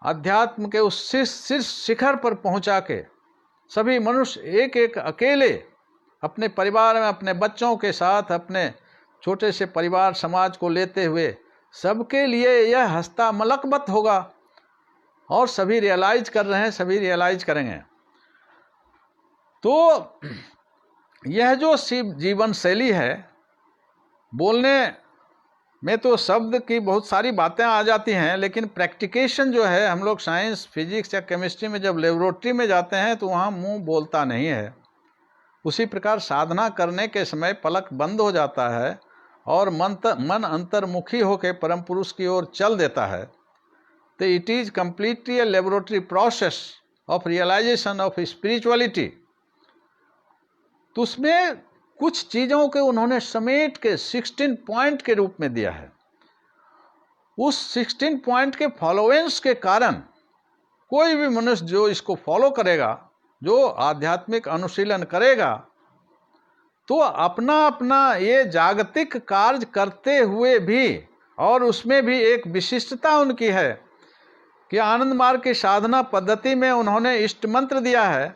अध्यात्म के उस शीर्ष शिखर पर पहुंचा के सभी मनुष्य एक एक अकेले अपने परिवार में, अपने बच्चों के साथ, अपने छोटे से परिवार समाज को लेते हुए सबके लिए यह हस्ता मलकबत होगा। और सभी रियलाइज कर रहे हैं, सभी रियलाइज करेंगे। तो यह जो शिव जीवन शैली है, बोलने में तो शब्द की बहुत सारी बातें आ जाती हैं, लेकिन प्रैक्टिकेशन जो है, हम लोग साइंस, फिजिक्स या केमिस्ट्री में जब लेबोरेटरी में जाते हैं तो वहाँ मुंह बोलता नहीं है। उसी प्रकार साधना करने के समय पलक बंद हो जाता है और मन अंतर्मुखी होकर परम पुरुष की ओर चल देता है। तो it is completely a laboratory process of realisation of spirituality. तो उसमें कुछ चीज़ों के उन्होंने समेट के 16 पॉइंट के रूप में दिया है। उस 16 पॉइंट के फॉलोएंस के कारण कोई भी मनुष्य जो इसको फॉलो करेगा, जो आध्यात्मिक अनुशीलन करेगा, तो अपना अपना ये जागतिक कार्य करते हुए भी, और उसमें भी एक विशिष्टता उनकी है कि आनंद मार्ग की साधना पद्धति में उन्होंने इष्ट मंत्र दिया है,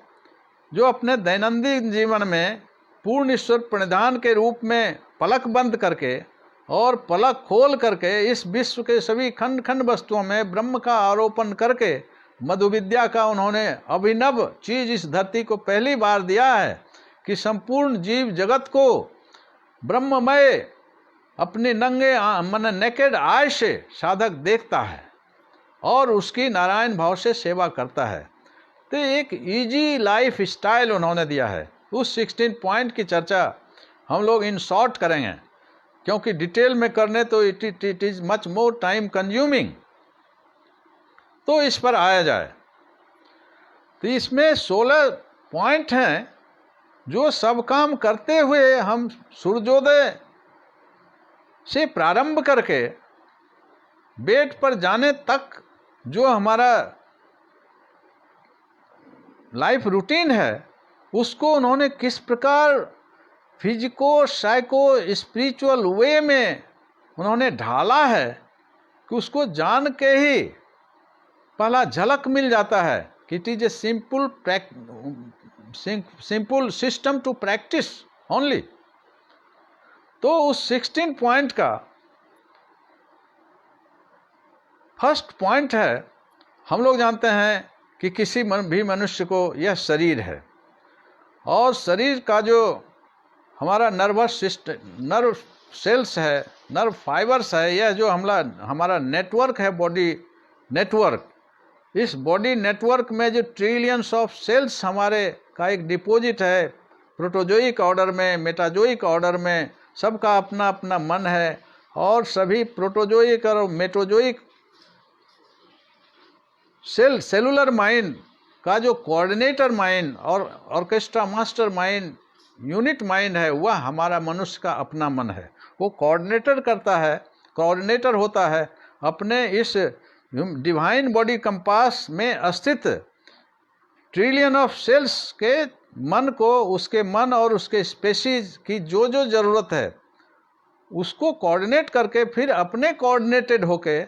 जो अपने दैनंदिन जीवन में पूर्ण ईश्वर प्रणिधान के रूप में पलक बंद करके और पलक खोल करके इस विश्व के सभी खंड खंड वस्तुओं में ब्रह्म का आरोपण करके मधु विद्या का उन्होंने अभिनव चीज इस धरती को पहली बार दिया है कि संपूर्ण जीव जगत को ब्रह्ममय अपने नंगे मन नेकेड आय से साधक देखता है और उसकी नारायण भाव से सेवा करता है। तो एक इजी लाइफ स्टाइल उन्होंने दिया है। उस 16 पॉइंट की चर्चा हम लोग इन शॉर्ट करेंगे, क्योंकि डिटेल में करने तो it is much more time consuming. तो इस पर आया जाए तो इसमें 16 पॉइंट हैं जो सब काम करते हुए हम सूर्योदय से प्रारंभ करके बेड पर जाने तक जो हमारा लाइफ रूटीन है, उसको उन्होंने किस प्रकार फिजिको साइको स्पिरिचुअल वे में उन्होंने ढाला है कि उसको जान के ही पहला झलक मिल जाता है कि it is a simple system to practise only. तो उस 16 पॉइंट का फर्स्ट पॉइंट है, हम लोग जानते हैं कि किसी भी मनुष्य को यह शरीर है, और शरीर का जो हमारा नर्वस सिस्टम, नर्व सेल्स है, नर्व फाइबर्स है, यह जो हमारा नेटवर्क है, बॉडी नेटवर्क, इस बॉडी नेटवर्क में जो ट्रिलियंस ऑफ सेल्स हमारे का एक डिपॉजिट है, प्रोटोजोइक ऑर्डर में, मेटाजोइक ऑर्डर में, सबका अपना अपना मन है, और सभी प्रोटोजोइक और मेटोजोइक सेलुलर माइंड का जो कोऑर्डिनेटर माइंड और orchestra master mind, unit mind है, वह हमारा मनुष्य का अपना मन है। वो कोऑर्डिनेटर करता है, कोऑर्डिनेटर होता है अपने इस डिवाइन बॉडी कंपास में स्थित ट्रिलियन ऑफ सेल्स के मन को, उसके मन और उसके स्पेसीज की जो जो ज़रूरत है उसको कोऑर्डिनेट करके फिर अपने कोऑर्डिनेटेड होके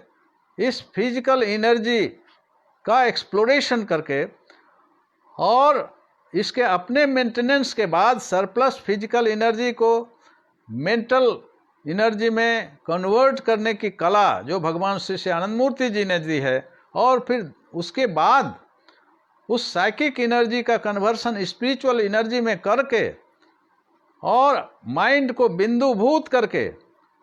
इस फिजिकल एनर्जी का एक्सप्लोरेशन करके और इसके अपने मेंटेनेंस के बाद सरप्लस फिजिकल एनर्जी को मेंटल एनर्जी में कन्वर्ट करने की कला जो भगवान श्री श्री आनंद मूर्ति जी ने दी है, और फिर उसके बाद उस साइकिक एनर्जी का कन्वर्सन स्पिरिचुअल एनर्जी में करके और माइंड को बिंदुभूत करके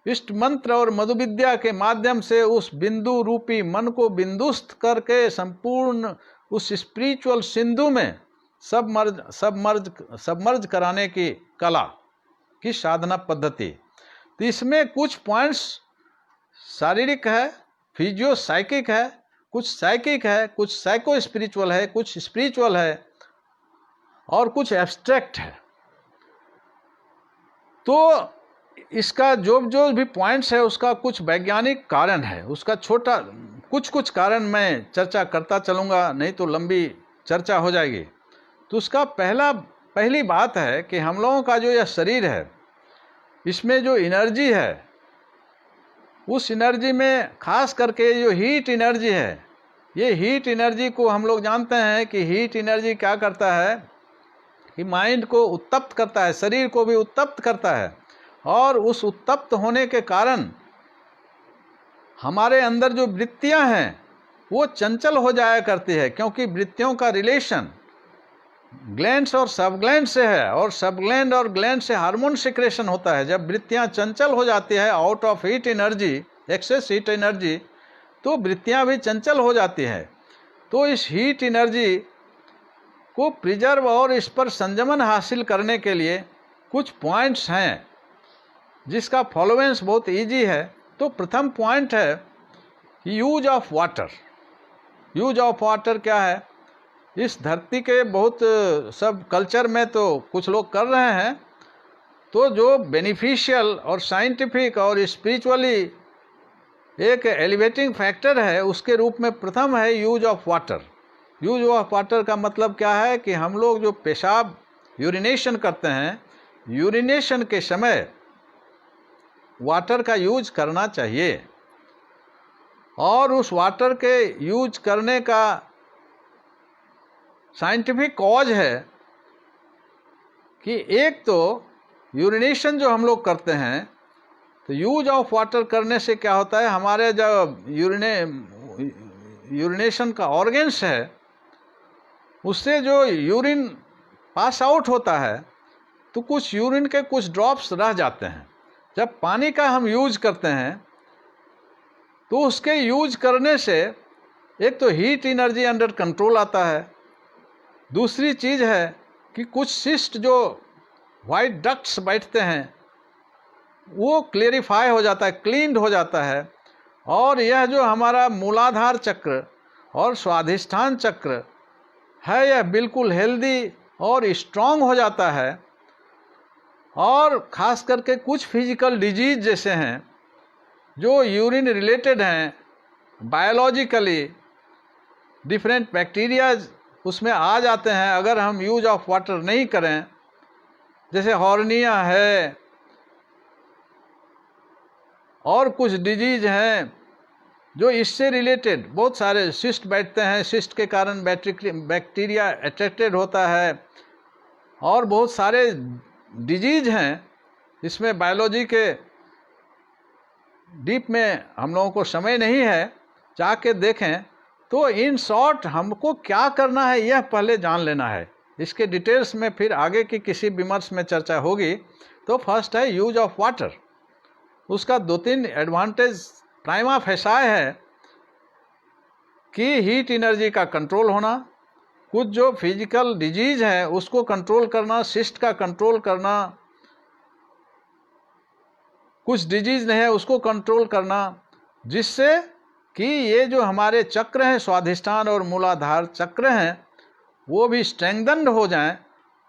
इष्ट मंत्र और मधु विद्या के माध्यम से उस बिंदु रूपी मन को बिंदुस्थ करके संपूर्ण उस स्पिरिचुअल सिंधु में सबमर्ज कराने की कला की साधना पद्धति। तो इसमें कुछ पॉइंट्स शारीरिक है, फिजियो साइकिक है, कुछ साइकिक है, कुछ साइको स्पिरिचुअल है, कुछ स्पिरिचुअल है, और कुछ एब्स्ट्रैक्ट है। तो इसका जो जो भी पॉइंट्स है उसका कुछ वैज्ञानिक कारण है, उसका छोटा कुछ कारण मैं चर्चा करता चलूँगा, नहीं तो लंबी चर्चा हो जाएगी। तो उसका पहली बात है कि हम लोगों का जो यह शरीर है, इसमें जो एनर्जी है, उस एनर्जी में खास करके जो हीट एनर्जी है, ये हीट एनर्जी को हम लोग जानते हैं कि हीट एनर्जी क्या करता है कि माइंड को उत्तप्त करता है, शरीर को भी उत्तप्त करता है, और उस उत्तप्त होने के कारण हमारे अंदर जो वृत्तियां हैं वो चंचल हो जाया करती है, क्योंकि वृत्तियों का रिलेशन ग्लैंड्स और सबग्लैंड से है, और सबग्लैंड और ग्लैंड से हार्मोन सिक्रेशन होता है। जब वृत्तियाँ चंचल हो जाती है out of heat energy, excess heat energy, तो वृत्तियाँ भी चंचल हो जाती है। तो इस हीट एनर्जी को प्रिजर्व और इस पर संयमन हासिल करने के लिए कुछ पॉइंट्स हैं जिसका फॉलोवेंस बहुत इजी है। तो प्रथम पॉइंट है use of water. Use of water क्या है? इस धरती के बहुत सब कल्चर में तो कुछ लोग कर रहे हैं, तो जो बेनिफिशियल और साइंटिफिक और स्पिरिचुअली एक एलिवेटिंग फैक्टर है उसके रूप में प्रथम है use of water. Use of water का मतलब क्या है कि हम लोग जो पेशाब यूरिनेशन करते हैं, यूरिनेशन के समय वाटर का यूज करना चाहिए। और उस वाटर के यूज करने का साइंटिफिक कॉज है कि एक तो यूरिनेशन जो हम लोग करते हैं, तो यूज ऑफ वाटर करने से क्या होता है, हमारे जो यूरिनेशन का ऑर्गन्स है उससे जो यूरिन पास आउट होता है तो कुछ यूरिन के कुछ ड्रॉप्स रह जाते हैं। जब पानी का हम यूज करते हैं तो उसके यूज करने से एक तो हीट एनर्जी अंडर कंट्रोल आता है, दूसरी चीज़ है कि कुछ सिस्ट जो वाइट डक्ट्स बैठते हैं वो क्लेरिफाई हो जाता है, क्लीन्ड हो जाता है, और यह जो हमारा मूलाधार चक्र और स्वाधिष्ठान चक्र है यह बिल्कुल हेल्दी और स्ट्रांग हो जाता है। और ख़ास करके कुछ फिजिकल डिजीज जैसे हैं जो यूरिन रिलेटेड हैं, बायोलॉजिकली डिफरेंट बैक्टीरियाज उसमें आ जाते हैं अगर हम यूज ऑफ वाटर नहीं करें। जैसे हॉर्निया है और कुछ डिजीज हैं जो इससे रिलेटेड, बहुत सारे सिस्ट बैठते हैं, सिस्ट के कारण बैक्टीरिया अट्रैक्टेड होता है, और बहुत सारे डिजीज हैं। इसमें बायोलॉजी के डीप में हम लोगों को समय नहीं है, चाह के देखें। तो इन शॉर्ट हमको क्या करना है यह पहले जान लेना है। इसके डिटेल्स में फिर आगे की किसी विमर्श में चर्चा होगी। तो फर्स्ट है यूज ऑफ वाटर। उसका 2-3 एडवांटेज प्राइमा फेसाई है कि हीट एनर्जी का कंट्रोल होना, कुछ जो फिजिकल डिजीज है उसको कंट्रोल करना, सिस्ट का कंट्रोल करना, कुछ डिजीज नहीं है उसको कंट्रोल करना, जिससे कि ये जो हमारे चक्र हैं, स्वाधिष्ठान और मूलाधार चक्र हैं, वो भी स्ट्रेंथन्ड हो जाएं,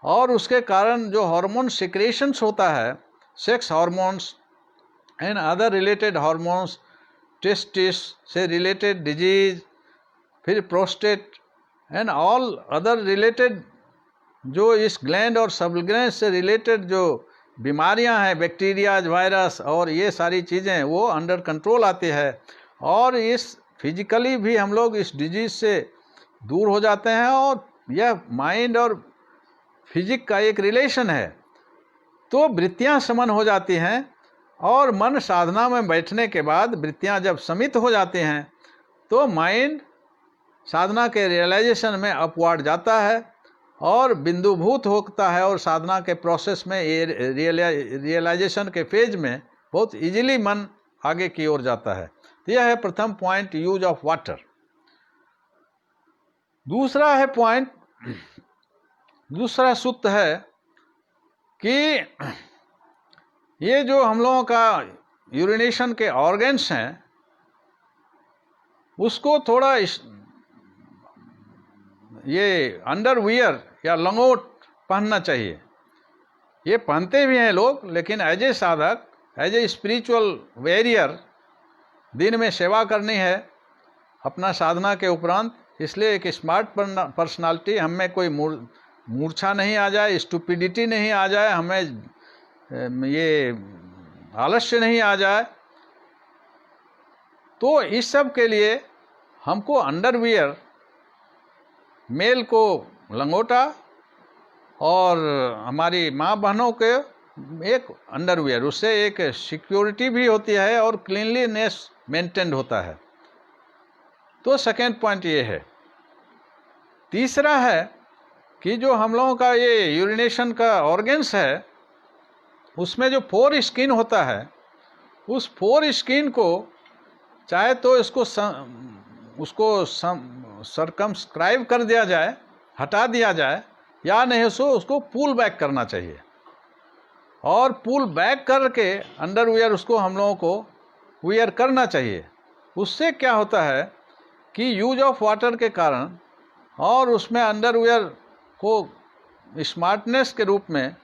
और उसके कारण जो हार्मोन सिक्रेशंस होता है, sex hormones and other related hormones, testis से रिलेटेड डिजीज, फिर prostate and all other related जो इस ग्लैंड और सबग्लैंड से रिलेटेड जो बीमारियां हैं, बैक्टीरियाज, वायरस और ये सारी चीज़ें वो अंडर कंट्रोल आती है। और इस फिजिकली भी हम लोग इस डिजीज से दूर हो जाते हैं, और यह माइंड और फिजिक का एक रिलेशन है। तो वृत्तियां समन हो जाती हैं, और मन साधना में बैठने के बाद वृत्तियां जब समित हो जाती हैं तो माइंड साधना के रियलाइजेशन में अपवार्ड जाता है और बिंदुभूत होता है, और साधना के प्रोसेस में ये रियलाइजेशन के फेज में बहुत इजीली मन आगे की ओर जाता है। तो यह है प्रथम पॉइंट, यूज ऑफ वाटर। दूसरा है पॉइंट, दूसरा सूत्र है कि ये जो हम लोगों का यूरिनेशन के ऑर्गन्स हैं उसको थोड़ा ये अंडरवियर या लंगोट पहनना चाहिए। ये पहनते भी हैं लोग, लेकिन एज ए साधक, एज ए स्पिरिचुअल वेरियर दिन में सेवा करनी है अपना साधना के उपरांत, इसलिए एक स्मार्ट पर्सनालिटी, हमें कोई मूर्छा नहीं आ जाए, स्टुपिडिटी नहीं आ जाए, हमें ये आलस्य नहीं आ जाए। तो इस सब के लिए हमको अंडरवियर, मेल को लंगोटा और हमारी माँ बहनों के एक अंडरवियर, उससे एक सिक्योरिटी भी होती है और क्लीनलीनेस मेंटेन होता है। तो सेकेंड पॉइंट ये है। तीसरा है कि जो हम लोगों का ये यूरिनेशन का ऑर्गन्स है, उसमें जो 4 स्किन होता है, उस 4 स्किन को चाहे तो उसको सर्कमस्क्राइब कर दिया जाए, हटा दिया जाए, या नहीं उसको पुल बैक करना चाहिए। और पुल बैक करके अंडरवियर उसको हम लोगों को वियर करना चाहिए। उससे क्या होता है कि यूज ऑफ वाटर के कारण और उसमें अंडरवियर को स्मार्टनेस के रूप में,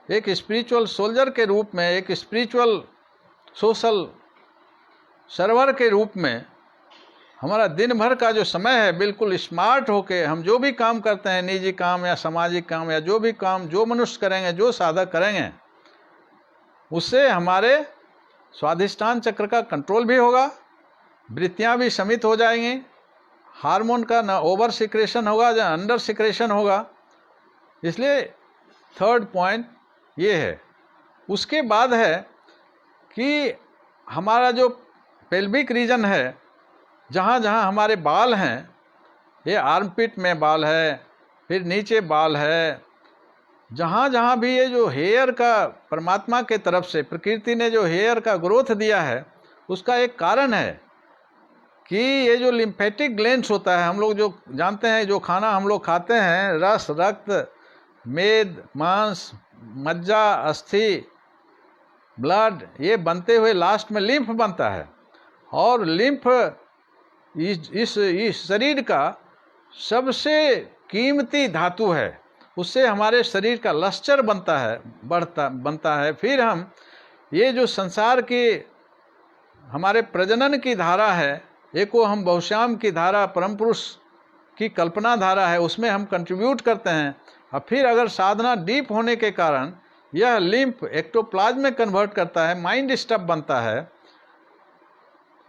एक स्पिरिचुअल सोल्जर के रूप में, एक स्पिरिचुअल सोशल सर्वर के रूप में हमारा दिन भर का जो समय है बिल्कुल स्मार्ट होके हम जो भी काम करते हैं, निजी काम या सामाजिक काम या जो भी काम जो मनुष्य करेंगे, जो साधक करेंगे, उससे हमारे स्वाधिष्ठान चक्र का कंट्रोल भी होगा, वृत्तियाँ भी शमित हो जाएंगी, हार्मोन का ना ओवर सिक्रेशन होगा या अंडर सिक्रेशन होगा। इसलिए 3rd पॉइंट ये है। उसके बाद है कि हमारा जो पेल्विक रीजन है, जहाँ जहाँ हमारे बाल हैं, ये आर्मपिट में बाल है, फिर नीचे बाल है, जहाँ जहाँ भी ये जो हेयर का परमात्मा के तरफ से प्रकृति ने जो हेयर का ग्रोथ दिया है, उसका एक कारण है कि ये जो लिम्फेटिक ग्लैंड्स होता है, हम लोग जो जानते हैं, जो खाना हम लोग खाते हैं, रस, रक्त, मेद, मांस, मज्जा, अस्थि, ब्लड, ये बनते हुए लास्ट में लिम्फ बनता है। और लिम्फ इस शरीर का सबसे कीमती धातु है। उससे हमारे शरीर का लश्चर बनता है, बनता है। फिर हम ये जो संसार की हमारे प्रजनन की धारा है, एक को हम बहुश्याम की धारा, परम पुरुष की कल्पना धारा है, उसमें हम कंट्रीब्यूट करते हैं। और फिर अगर साधना डीप होने के कारण यह लिम्फ एक्टोप्लाज्म में कन्वर्ट करता है, माइंड स्टफ बनता है,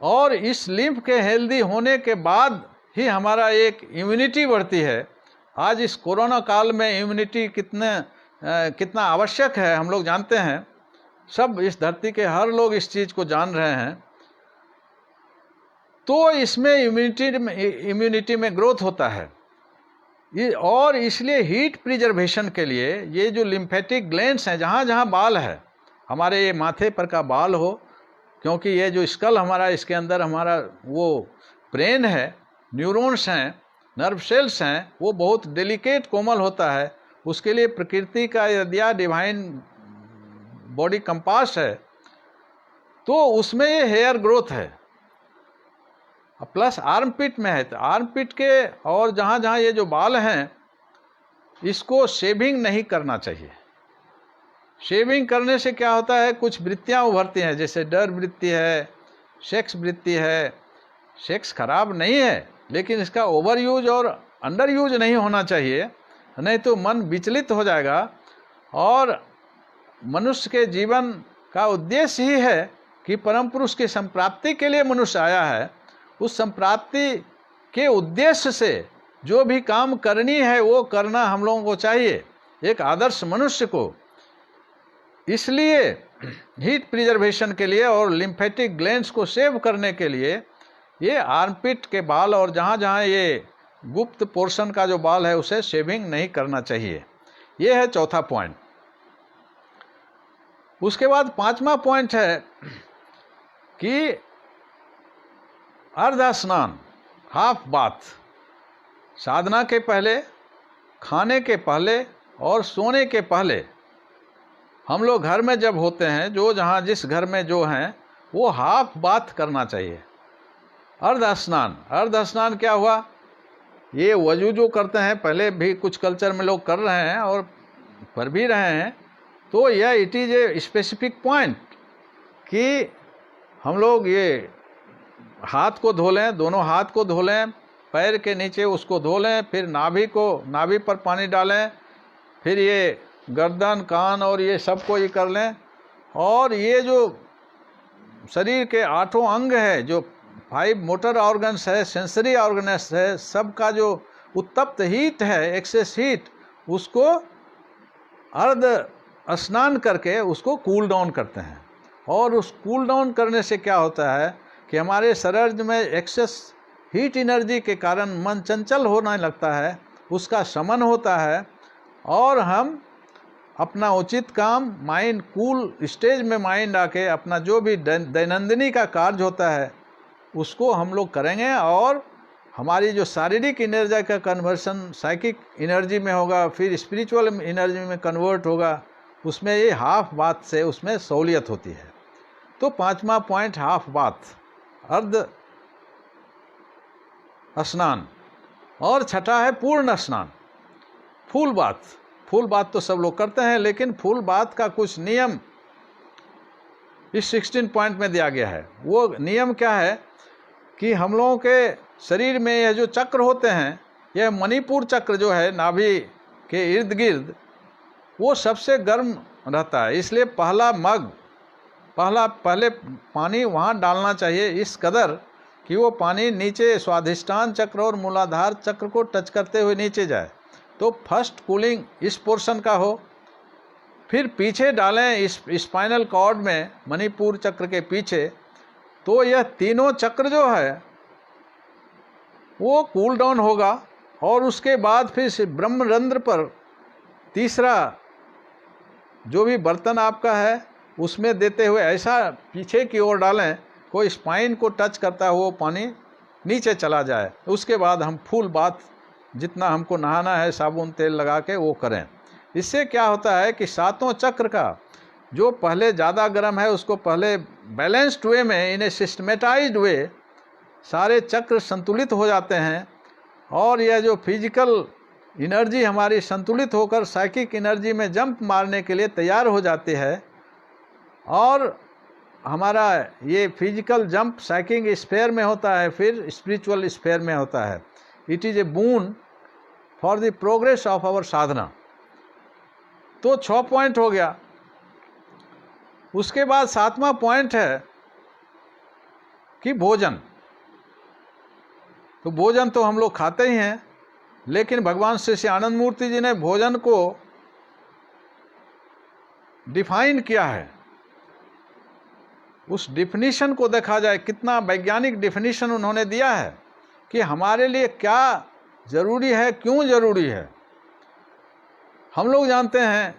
और इस लिम्फ के हेल्दी होने के बाद ही हमारा एक इम्यूनिटी बढ़ती है। आज इस कोरोना काल में इम्यूनिटी कितना आवश्यक है हम लोग जानते हैं, सब इस धरती के हर लोग इस चीज़ को जान रहे हैं। तो इसमें इम्यूनिटी में ग्रोथ होता है। और इसलिए हीट प्रिजर्वेशन के लिए ये जो लिम्फेटिक ग्लैंड्स हैं, जहाँ जहाँ बाल है, हमारे ये माथे पर का बाल हो, क्योंकि ये जो स्कल हमारा, इसके अंदर हमारा वो ब्रेन है, न्यूरॉन्स हैं, नर्व सेल्स हैं, वो बहुत डेलिकेट कोमल होता है। उसके लिए प्रकृति का यदि डिवाइन बॉडी कंपास है, तो उसमें ये हेयर ग्रोथ है। प्लस आर्मपिट में है, तो आर्मपिट के और जहाँ जहाँ ये जो बाल हैं, इसको शेविंग नहीं करना चाहिए। शेविंग करने से क्या होता है, कुछ वृत्तियाँ उभरती हैं, जैसे डर वृत्ति है, सेक्स वृत्ति है। सेक्स खराब नहीं है, लेकिन इसका ओवर यूज और अंडर यूज नहीं होना चाहिए, नहीं तो मन विचलित हो जाएगा। और मनुष्य के जीवन का उद्देश्य ही है कि परम पुरुष की संप्राप्ति के लिए मनुष्य आया है। उस संप्राप्ति के उद्देश्य से जो भी काम करनी है वो करना हम लोगों को चाहिए, एक आदर्श मनुष्य को। इसलिए हीट प्रिजर्वेशन के लिए और लिम्फेटिक ग्लैंड्स को सेव करने के लिए ये आर्मपिट के बाल और जहाँ जहाँ ये गुप्त पोर्शन का जो बाल है, उसे शेविंग नहीं करना चाहिए। ये है चौथा पॉइंट। उसके बाद 5वां पॉइंट है कि अर्ध स्नान, हाफ बाथ, साधना के पहले, खाने के पहले और सोने के पहले हम लोग घर में जब होते हैं, जो जहाँ जिस घर में जो हैं, वो हाफ बाथ करना चाहिए। अर्ध स्नान क्या हुआ, ये वजू जो करते हैं, पहले भी कुछ कल्चर में लोग कर रहे हैं और कर भी रहे हैं। तो यह it is a specific point कि हम लोग ये हाथ को धो लें, दोनों हाथ को धो लें, पैर के नीचे उसको धो लें, फिर नाभि पर पानी डालें, फिर ये गर्दन, कान और ये सब को ये कर लें। और ये जो शरीर के 8 अंग है, जो 5 मोटर ऑर्गन्स है, सेंसरी ऑर्गन्स है, सबका जो उत्तप्त हीट है, एक्सेस हीट, उसको अर्ध स्नान करके उसको कूल डाउन करते हैं। और उस कूल डाउन करने से क्या होता है कि हमारे शरीर में एक्सेस हीट एनर्जी के कारण मन चंचल होने लगता है उसका शमन होता है और हम अपना उचित काम माइंड कूल स्टेज में माइंड आके अपना जो भी दैनंदिनी का कार्य होता है उसको हम लोग करेंगे और हमारी जो शारीरिक एनर्जी का कन्वर्सन साइकिक एनर्जी में होगा, फिर स्पिरिचुअल एनर्जी में कन्वर्ट होगा। उसमें ये हाफ बात से उसमें सहूलियत होती है। तो 5वां पॉइंट हाफ बात, अर्ध स्नान, और छठा है पूर्ण स्नान, फुल बात। फुल बात तो सब लोग करते हैं, लेकिन फुल बात का कुछ नियम इस 16 पॉइंट में दिया गया है। वो नियम क्या है कि हम लोगों के शरीर में यह जो चक्र होते हैं, यह मणिपुर चक्र जो है नाभि के इर्द गिर्द, वो सबसे गर्म रहता है। इसलिए पहले पानी वहाँ डालना चाहिए इस कदर कि वो पानी नीचे स्वाधिष्ठान चक्र और मूलाधार चक्र को टच करते हुए नीचे जाए। तो फर्स्ट कूलिंग इस पोर्शन का हो, फिर पीछे डालें इस स्पाइनल कॉर्ड में, मणिपुर चक्र के पीछे। तो यह तीनों चक्र जो है वो कूल डाउन होगा और उसके बाद फिर से ब्रह्मरंध्र पर तीसरा जो भी बर्तन आपका है उसमें देते हुए ऐसा पीछे की ओर डालें कोई स्पाइन को टच करता हुआ पानी नीचे चला जाए। उसके बाद हम फुल बात जितना हमको नहाना है साबुन तेल लगा के वो करें। इससे क्या होता है कि सातों चक्र का जो पहले ज़्यादा गर्म है उसको पहले बैलेंस्ड वे में, इन ए सिस्टमेटाइज्ड वे सारे चक्र संतुलित हो जाते हैं और यह जो फिजिकल एनर्जी हमारी संतुलित होकर साइकिक एनर्जी में जंप मारने के लिए तैयार हो जाती है। और हमारा ये फिजिकल जंप साइकिक स्फीयर में होता है, फिर स्पिरिचुअल स्फीयर में होता है। It is a boon for the progress of our sadhana. तो 6 पॉइंट हो गया। उसके बाद 7वां पॉइंट है कि भोजन। तो भोजन तो हम लोग खाते ही हैं, लेकिन भगवान श्री आनंद मूर्ति जी ने भोजन को डिफाइन किया है। उस डिफिनीशन को देखा जाए, कितना वैज्ञानिक डिफिनीशन उन्होंने दिया है कि हमारे लिए क्या जरूरी है, क्यों जरूरी है। हम लोग जानते हैं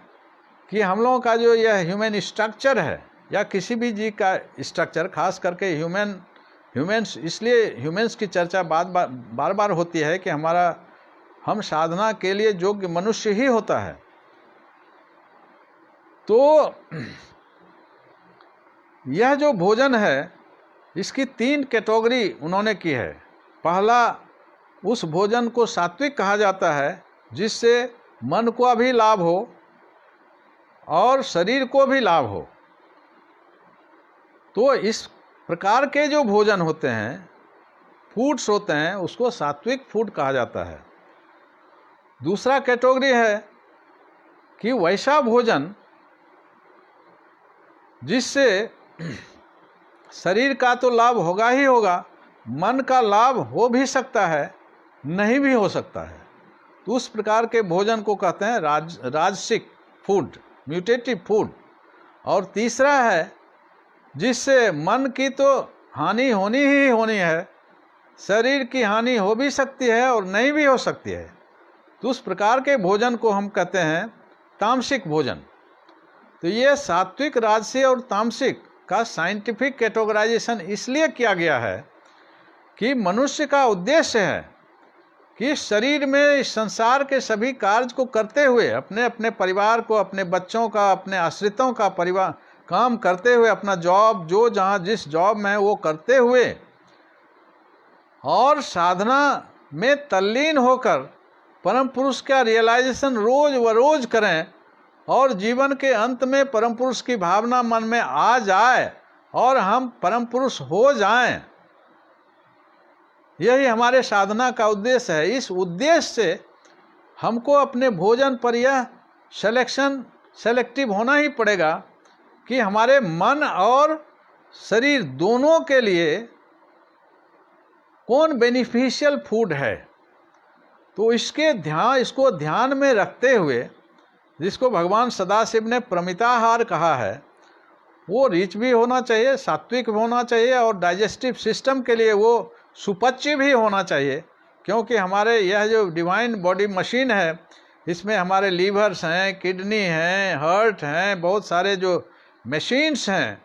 कि हम लोगों का जो यह ह्यूमन स्ट्रक्चर है या किसी भी जीव का स्ट्रक्चर, खास करके ह्यूमन्स, इसलिए ह्यूमन्स की चर्चा बार बार होती है कि हम साधना के लिए योग्य मनुष्य ही होता है। तो यह जो भोजन है इसकी 3 कैटेगरी उन्होंने की है। पहला, उस भोजन को सात्विक कहा जाता है जिससे मन को भी लाभ हो और शरीर को भी लाभ हो। तो इस प्रकार के जो भोजन होते हैं, फूड्स होते हैं, उसको सात्विक फूड कहा जाता है। दूसरा कैटेगरी है कि वैसा भोजन जिससे शरीर का तो लाभ होगा ही होगा, मन का लाभ हो भी सकता है, नहीं भी हो सकता है। तो उस प्रकार के भोजन को कहते हैं राजसिक फूड, म्यूटेटिव फूड। और तीसरा है जिससे मन की तो हानि होनी ही होनी है, शरीर की हानि हो भी सकती है और नहीं भी हो सकती है। तो उस प्रकार के भोजन को हम कहते हैं तामसिक भोजन। तो ये सात्विक, राजसी और तामसिक का साइंटिफिक कैटेगराइजेशन इसलिए किया गया है कि मनुष्य का उद्देश्य है कि शरीर में इस संसार के सभी कार्य को करते हुए अपने अपने परिवार को, अपने बच्चों का, अपने आश्रितों का परिवार काम करते हुए, अपना जॉब जो जहाँ जिस जॉब में है वो करते हुए और साधना में तल्लीन होकर परम पुरुष का रियलाइजेशन रोज व रोज करें और जीवन के अंत में परम पुरुष की भावना मन में आ जाए और हम परम पुरुष हो जाएं। यही हमारे साधना का उद्देश्य है। इस उद्देश्य से हमको अपने भोजन पर यह सेलेक्टिव होना ही पड़ेगा कि हमारे मन और शरीर दोनों के लिए कौन बेनिफिशियल फूड है। तो इसको ध्यान में रखते हुए, जिसको भगवान सदाशिव ने प्रमिताहार कहा है, वो रिच भी होना चाहिए, सात्विक भी होना चाहिए और डाइजेस्टिव सिस्टम के लिए वो सुपच्य भी होना चाहिए। क्योंकि हमारे यह जो डिवाइन बॉडी मशीन है, इसमें हमारे लीवर्स हैं, किडनी हैं, हार्ट हैं, बहुत सारे जो मशीन्स हैं,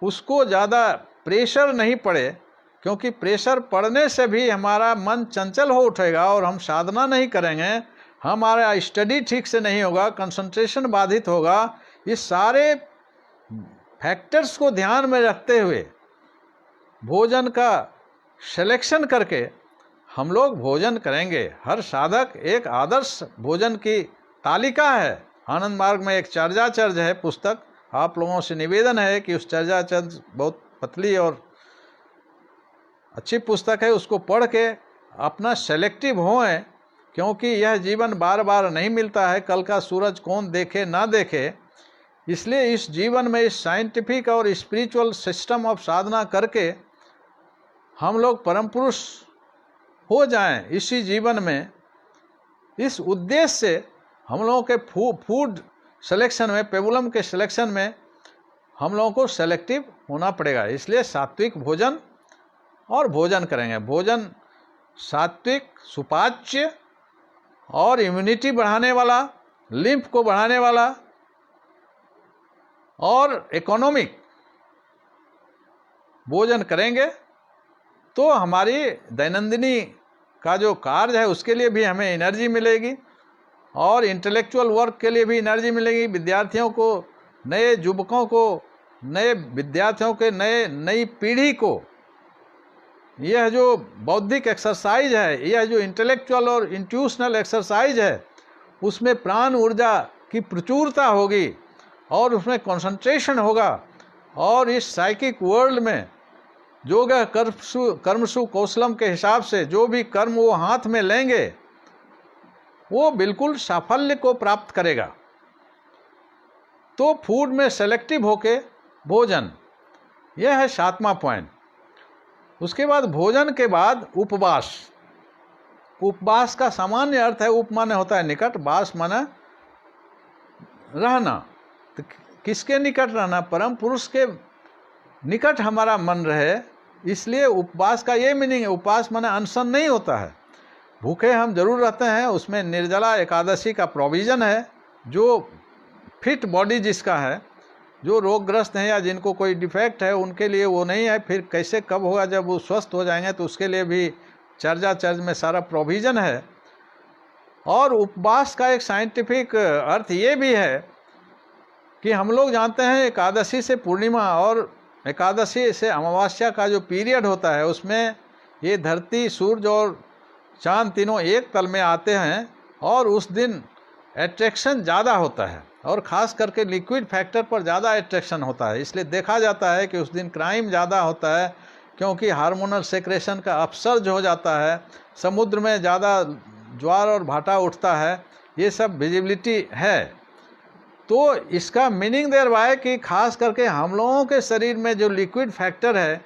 उसको ज़्यादा प्रेशर नहीं पड़े, क्योंकि प्रेशर पड़ने से भी हमारा मन चंचल हो उठेगा और हम साधना नहीं करेंगे, हमारा स्टडी ठीक से नहीं होगा, कंसंट्रेशन बाधित होगा। इस सारे फैक्टर्स को ध्यान में रखते हुए भोजन का सिलेक्शन करके हम लोग भोजन करेंगे। हर साधक एक आदर्श भोजन की तालिका है। आनंद मार्ग में एक चर्चाचर्च है पुस्तक, आप लोगों से निवेदन है कि उस चर्चाचर्च बहुत पतली और अच्छी पुस्तक है, उसको पढ़ के अपना सेलेक्टिव होएं, क्योंकि यह जीवन बार बार नहीं मिलता है। कल का सूरज कौन देखे ना देखे, इसलिए इस जीवन में इस साइंटिफिक और स्पिरिचुअल सिस्टम ऑफ साधना करके हम लोग परम पुरुष हो जाएं इसी जीवन में। इस उद्देश्य से हम लोगों के फूड सिलेक्शन में, पेबुलम के सिलेक्शन में हम लोगों को सेलेक्टिव होना पड़ेगा। इसलिए सात्विक भोजन और भोजन करेंगे। भोजन सात्विक, सुपाच्य और इम्यूनिटी बढ़ाने वाला, लिम्फ को बढ़ाने वाला और इकोनॉमिक भोजन करेंगे तो हमारी दैनंदिनी का जो कार्य है उसके लिए भी हमें एनर्जी मिलेगी और इंटेलेक्चुअल वर्क के लिए भी एनर्जी मिलेगी। विद्यार्थियों को, नए युवकों को, नए विद्यार्थियों के नई पीढ़ी को यह जो बौद्धिक एक्सरसाइज है, यह जो इंटेलेक्चुअल और इंट्यूशनल एक्सरसाइज है, उसमें प्राण ऊर्जा की प्रचुरता होगी और उसमें कंसंट्रेशन होगा। और इस साइकिक वर्ल्ड में जो कर्मसु कौशलम के हिसाब से जो भी कर्म वो हाथ में लेंगे वो बिल्कुल साफल्य को प्राप्त करेगा। तो फूड में सेलेक्टिव होके भोजन, यह है 7वां पॉइंट। उसके बाद भोजन के बाद उपवास। उपवास का सामान्य अर्थ है, उप माने होता है निकट, वास माने रहना। तो किसके निकट रहना? परम पुरुष के निकट हमारा मन रहे, इसलिए उपवास का ये मीनिंग है। उपवास माने अनशन नहीं होता है, भूखे हम जरूर रहते हैं। उसमें निर्जला एकादशी का प्रोविज़न है। जो फिट बॉडी जिसका है, जो रोगग्रस्त हैं या जिनको कोई डिफेक्ट है, उनके लिए वो नहीं है। फिर कैसे कब होगा, जब वो स्वस्थ हो जाएंगे, तो उसके लिए भी चर्च में सारा प्रोविज़न है। और उपवास का एक साइंटिफिक अर्थ ये भी है कि हम लोग जानते हैं एकादशी से पूर्णिमा और एकादशी से अमावस्या का जो पीरियड होता है, उसमें ये धरती, सूरज और चांद तीनों एक तल में आते हैं और उस दिन एट्रैक्शन ज़्यादा होता है और ख़ास करके लिक्विड फैक्टर पर ज़्यादा एट्रैक्शन होता है। इसलिए देखा जाता है कि उस दिन क्राइम ज़्यादा होता है, क्योंकि हार्मोनल सेक्रेशन का अपसर्ज हो जाता है, समुद्र में ज़्यादा ज्वार और भाटा उठता है, ये सब विजिबिलिटी है। तो इसका मीनिंग देर है कि खास करके हम लोगों के शरीर में जो लिक्विड फैक्टर है,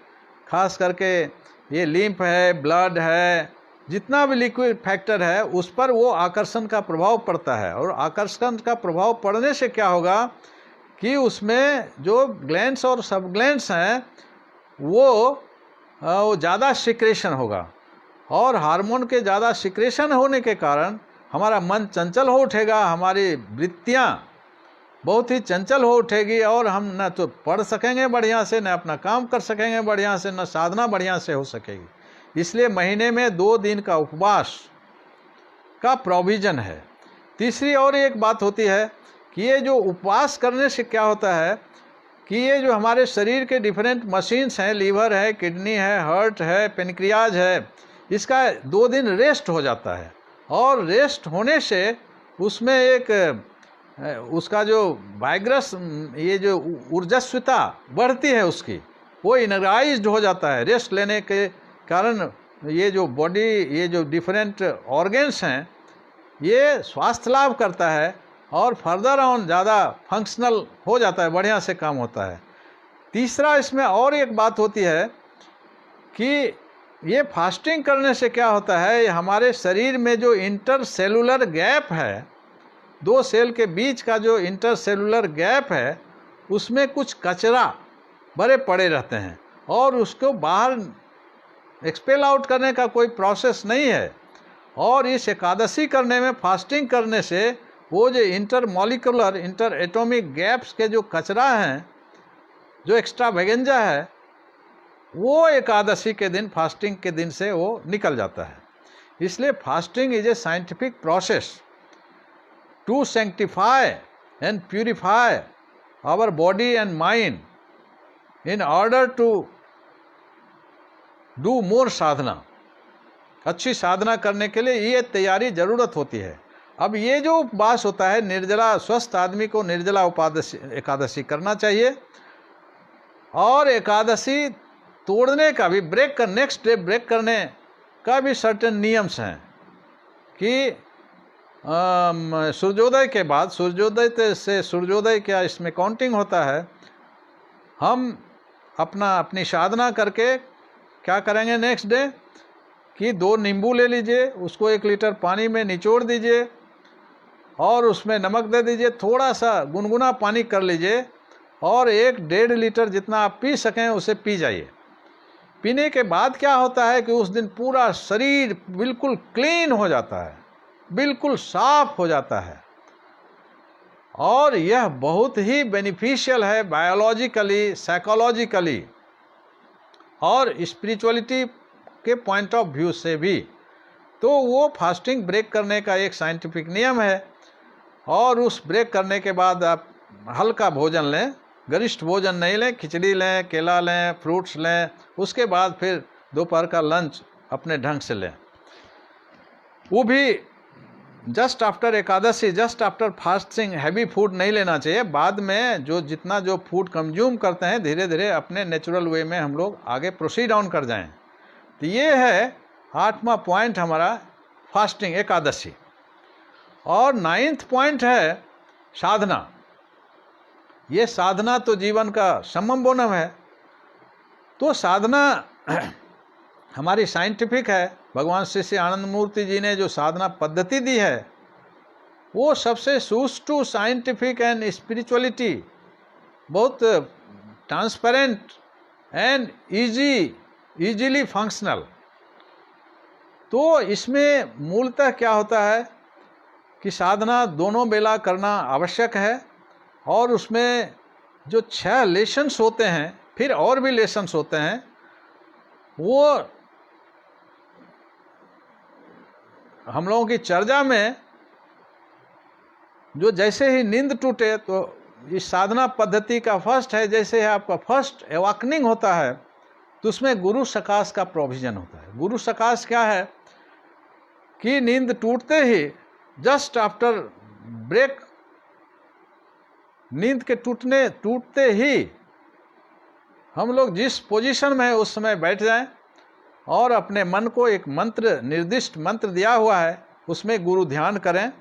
खास करके ये लिम्फ है, ब्लड है, जितना भी लिक्विड फैक्टर है, उस पर वो आकर्षण का प्रभाव पड़ता है। और आकर्षण का प्रभाव पड़ने से क्या होगा कि उसमें जो ग्लैंड्स और सब ग्लैंड्स हैं वो ज़्यादा सिक्रेशन होगा और हार्मोन के ज़्यादा सिक्रेशन होने के कारण हमारा मन चंचल हो उठेगा, हमारी वृत्तियाँ बहुत ही चंचल हो उठेगी और हम न तो पढ़ सकेंगे बढ़िया से, न अपना काम कर सकेंगे बढ़िया से, न साधना बढ़िया से हो सकेगी। इसलिए महीने में 2 दिन का उपवास का प्रोविज़न है। तीसरी और एक बात होती है कि ये जो उपवास करने से क्या होता है कि ये जो हमारे शरीर के डिफरेंट मशीन्स हैं, लीवर है, किडनी है, हार्ट है, पेनक्रियाज है, इसका 2 दिन रेस्ट हो जाता है। और रेस्ट होने से उसमें एक उसका जो वाइग्रस, ये जो ऊर्जस्वता बढ़ती है उसकी, वो इनर्जाइज्ड हो जाता है। रेस्ट लेने के कारण ये जो बॉडी, ये जो डिफरेंट ऑर्गन्स हैं, ये स्वास्थ्य लाभ करता है और फर्दर ऑन ज़्यादा फंक्शनल हो जाता है, बढ़िया से काम होता है। तीसरा इसमें और एक बात होती है कि ये फास्टिंग करने से क्या होता है, हमारे शरीर में जो इंटरसेलुलर गैप है, 2 सेल के बीच का जो इंटरसेलुलर गैप है, उसमें कुछ कचरा भरे पड़े रहते हैं और उसको बाहर एक्सपेल आउट करने का कोई प्रोसेस नहीं है। और इस एकादशी करने में, फास्टिंग करने से वो जो inter molecular, inter atomic gaps के जो कचरा हैं, जो एक्स्ट्रा वेगेंजा है, वो एकादशी के दिन, फास्टिंग के दिन से वो निकल जाता है। इसलिए fasting is a scientific process to sanctify and purify our body and mind in order to do more sadhana. अच्छी साधना करने के लिए ये तैयारी जरूरत होती है। अब ये जो उपवास होता है, निर्जला, स्वस्थ आदमी को निर्जला एकादशी करना चाहिए। और एकादशी तोड़ने का भी, ब्रेक कर, नेक्स्ट डे ब्रेक करने का भी सर्टेन नियम्स हैं कि सूर्योदय के बाद, सूर्योदय से सूर्योदय क्या इसमें काउंटिंग होता है, हम अपनी साधना करके क्या करेंगे नेक्स्ट डे कि 2 नींबू ले लीजिए, उसको 1 लीटर पानी में निचोड़ दीजिए और उसमें नमक दे दीजिए, थोड़ा सा गुनगुना पानी कर लीजिए और 1-1.5 लीटर जितना आप पी सकें उसे पी जाइए। पीने के बाद क्या होता है कि उस दिन पूरा शरीर बिल्कुल क्लीन हो जाता है, बिल्कुल साफ हो जाता है। और यह बहुत ही बेनिफिशियल है बायोलॉजिकली, साइकोलॉजिकली और स्पिरिचुअलिटी के पॉइंट ऑफ व्यू से भी। तो वो फास्टिंग ब्रेक करने का एक साइंटिफिक नियम है। और उस ब्रेक करने के बाद आप हल्का भोजन लें, गरिष्ठ भोजन नहीं लें, खिचड़ी लें, केला लें, फ्रूट्स लें। उसके बाद फिर दोपहर का लंच अपने ढंग से लें, वो भी just after Ekadashi, just after fasting heavy food नहीं लेना चाहिए। बाद में जितना जो फूड कंज्यूम करते हैं, धीरे धीरे अपने नेचुरल वे में हम लोग आगे प्रोसीड ऑन कर जाएं। तो ये है 8वां पॉइंट हमारा, फास्टिंग, एकादशी। और 9th पॉइंट है साधना। ये साधना तो जीवन का समम बोनम है। तो साधना हमारी साइंटिफिक है। भगवान श्री श्री आनंद मूर्ति जी ने जो साधना पद्धति दी है वो सबसे सुष्टु, साइंटिफिक एंड स्पिरिचुअलिटी, बहुत ट्रांसपेरेंट एंड इजीली फंक्शनल। तो इसमें मूलतः क्या होता है कि साधना दोनों बेला करना आवश्यक है। और उसमें जो 6 लेसन्स होते हैं, फिर और भी लेसन्स होते हैं, वो हम लोगों की चर्चा में जो जैसे ही नींद टूटे तो इस साधना पद्धति का फर्स्ट है, जैसे आपका फर्स्ट एवाकनिंग होता है तो उसमें गुरु सकाश का प्रोविजन होता है। गुरु सकाश क्या है कि नींद टूटते ही, जस्ट आफ्टर ब्रेक, नींद के टूटते ही हम लोग जिस पोजीशन में है उस समय बैठ जाएं और अपने मन को एक मंत्र, निर्दिष्ट मंत्र दिया हुआ है, उसमें गुरु ध्यान करें।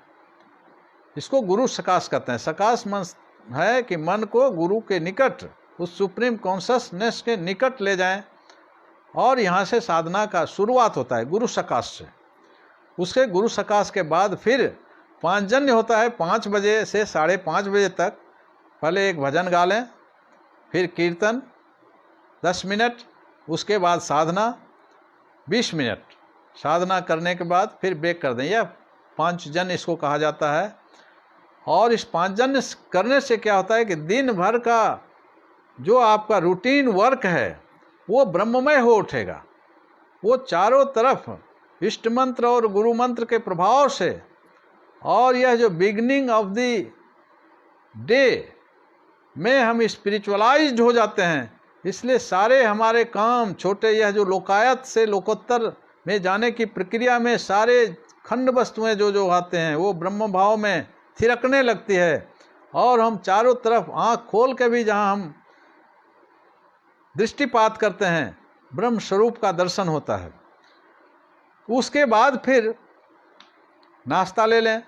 इसको गुरु सकाश कहते हैं। सकाश मन है कि मन को गुरु के निकट, उस सुप्रीम कॉन्शसनेस के निकट ले जाएं। और यहाँ से साधना का शुरुआत होता है गुरु सकाश से। उसके गुरु सकाश के बाद फिर पांचजन्य होता है। 5 बजे से 5:30 बजे तक पहले एक भजन गा लें, फिर कीर्तन 10 मिनट, उसके बाद साधना 20 मिनट। साधना करने के बाद फिर ब्रेक कर दें। यह पांचजन्य इसको कहा जाता है। और इस पांचजन्य करने से क्या होता है कि दिन भर का जो आपका रूटीन वर्क है वो ब्रह्ममय हो उठेगा। वो चारों तरफ इष्ट मंत्र और गुरु मंत्र के प्रभाव से, और यह जो बिगनिंग ऑफ द डे में हम स्पिरिचुअलाइज्ड हो जाते हैं। इसलिए सारे हमारे काम छोटे, यह जो लोकायत से लोकोत्तर में जाने की प्रक्रिया में सारे खंड वस्तुएं जो आते हैं वो ब्रह्म भाव में थिरकने लगती है। और हम चारों तरफ आँख खोल के भी जहाँ हम दृष्टिपात करते हैं, ब्रह्म स्वरूप का दर्शन होता है। उसके बाद फिर नाश्ता ले लें।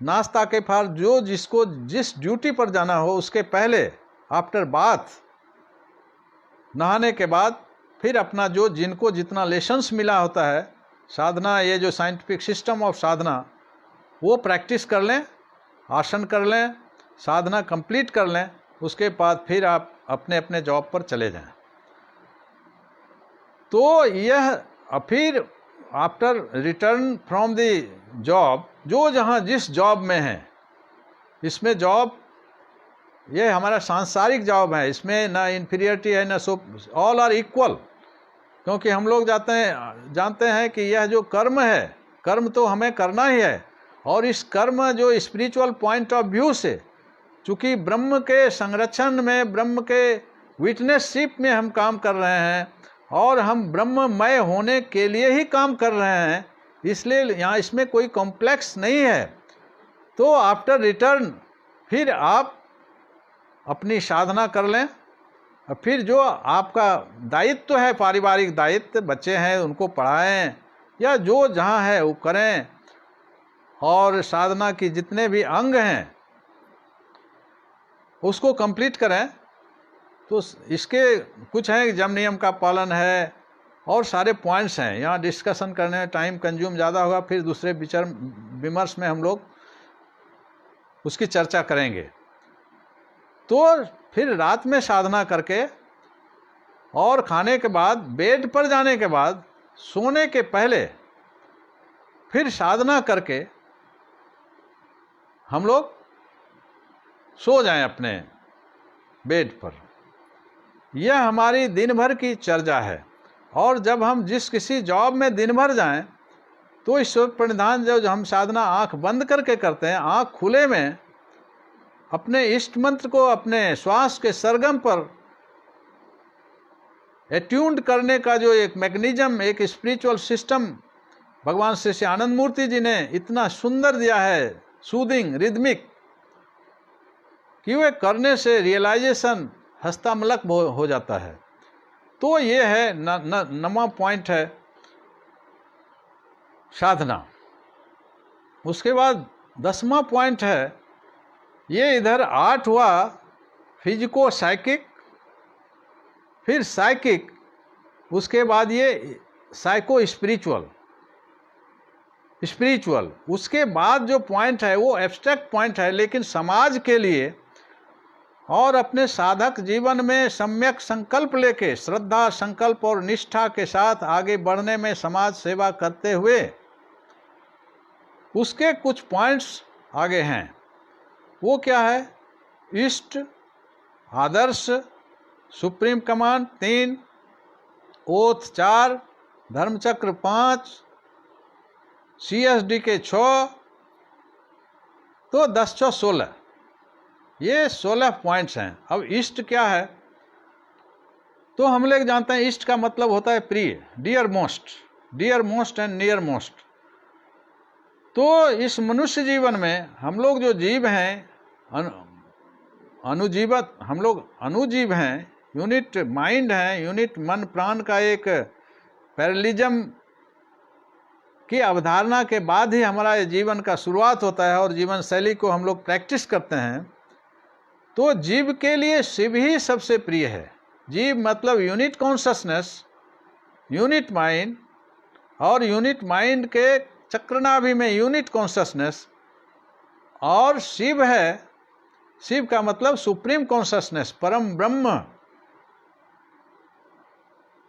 नाश्ता के बाद जिसको जिस ड्यूटी पर जाना हो उसके पहले, आफ्टर बाथ, नहाने के बाद फिर अपना जिनको जितना लेसन्स मिला होता है साधना, ये जो साइंटिफिक सिस्टम ऑफ साधना, वो प्रैक्टिस कर लें, आसन कर लें, साधना कंप्लीट कर लें। उसके बाद फिर आप अपने अपने जॉब पर चले जाएं। तो यह फिर after return from the job, जो जहाँ जिस जॉब में है, इसमें जॉब ये हमारा सांसारिक जॉब है, इसमें ना इन्फीरियरिटी है ना ऑल आर इक्वल, क्योंकि हम लोग जानते हैं कि यह जो कर्म है, कर्म तो हमें करना ही है, और इस कर्म जो स्पिरिचुअल पॉइंट ऑफ व्यू से, चूँकि ब्रह्म के संरक्षण में, ब्रह्म के विटनेसशिप में हम काम कर रहे हैं, और हम ब्रह्ममय होने के लिए ही काम कर रहे हैं, इसलिए यहाँ इसमें कोई कॉम्प्लेक्स नहीं है। तो आफ्टर रिटर्न फिर आप अपनी साधना कर लें, और फिर जो आपका दायित्व है, पारिवारिक दायित्व, बच्चे हैं उनको पढ़ाएं, या जो जहाँ है वो करें, और साधना की जितने भी अंग हैं उसको कंप्लीट करें। तो इसके कुछ हैं, जम नियम का पालन है, और सारे पॉइंट्स हैं, यहाँ डिस्कशन करने में टाइम कंज्यूम ज़्यादा होगा, फिर दूसरे विचार विमर्श में हम लोग उसकी चर्चा करेंगे। तो फिर रात में साधना करके और खाने के बाद, बेड पर जाने के बाद, सोने के पहले फिर साधना करके हम लोग सो जाएं अपने बेड पर। यह हमारी दिन भर की चर्चा है। और जब हम जिस किसी जॉब में दिन भर जाएं, तो ईश्वर प्रणिधान जब हम साधना आंख बंद करके करते हैं, आंख खुले में अपने इष्ट मंत्र को अपने श्वास के सरगम पर एट्यून्ड करने का जो एक मैकेनिज्म, एक स्पिरिचुअल सिस्टम भगवान श्री आनंद मूर्ति जी ने इतना सुंदर दिया है, सूदिंग, रिदमिक, कि वे करने से रियलाइजेशन हस्तामलक हो जाता है। तो ये है नवा पॉइंट है साधना। उसके बाद 10वां पॉइंट है, ये इधर 8 हुआ फिजिको साइकिक, फिर साइकिक, उसके बाद ये साइको स्पिरिचुअल, उसके बाद जो पॉइंट है वो एब्स्ट्रैक्ट पॉइंट है, लेकिन समाज के लिए और अपने साधक जीवन में सम्यक संकल्प लेके, श्रद्धा, संकल्प और निष्ठा के साथ आगे बढ़ने में समाज सेवा करते हुए उसके कुछ पॉइंट्स आगे हैं। वो क्या है? इष्ट, आदर्श, सुप्रीम कमांड 3, ओथ 4, धर्मचक्र 5, CSD के 6, तो 10 6 16, ये 16 पॉइंट्स हैं। अब इष्ट क्या है? तो हम लोग जानते हैं इष्ट का मतलब होता है प्रिय, dear most and near most. तो इस मनुष्य जीवन में हम लोग जो जीव हैं, अनुजीवत, हम लोग अनुजीव हैं, यूनिट माइंड हैं, यूनिट मन प्राण का एक पैरलिज्म की अवधारणा के बाद ही हमारा जीवन का शुरुआत होता है, और जीवन शैली को हम लोग प्रैक्टिस करते हैं। तो जीव के लिए शिव ही सबसे प्रिय है। जीव मतलब यूनिट कॉन्शसनेस, यूनिट माइंड, और यूनिट माइंड के चक्रनाभि में यूनिट कॉन्शसनेस, और शिव है, शिव का मतलब सुप्रीम कॉन्शसनेस, परम ब्रह्म।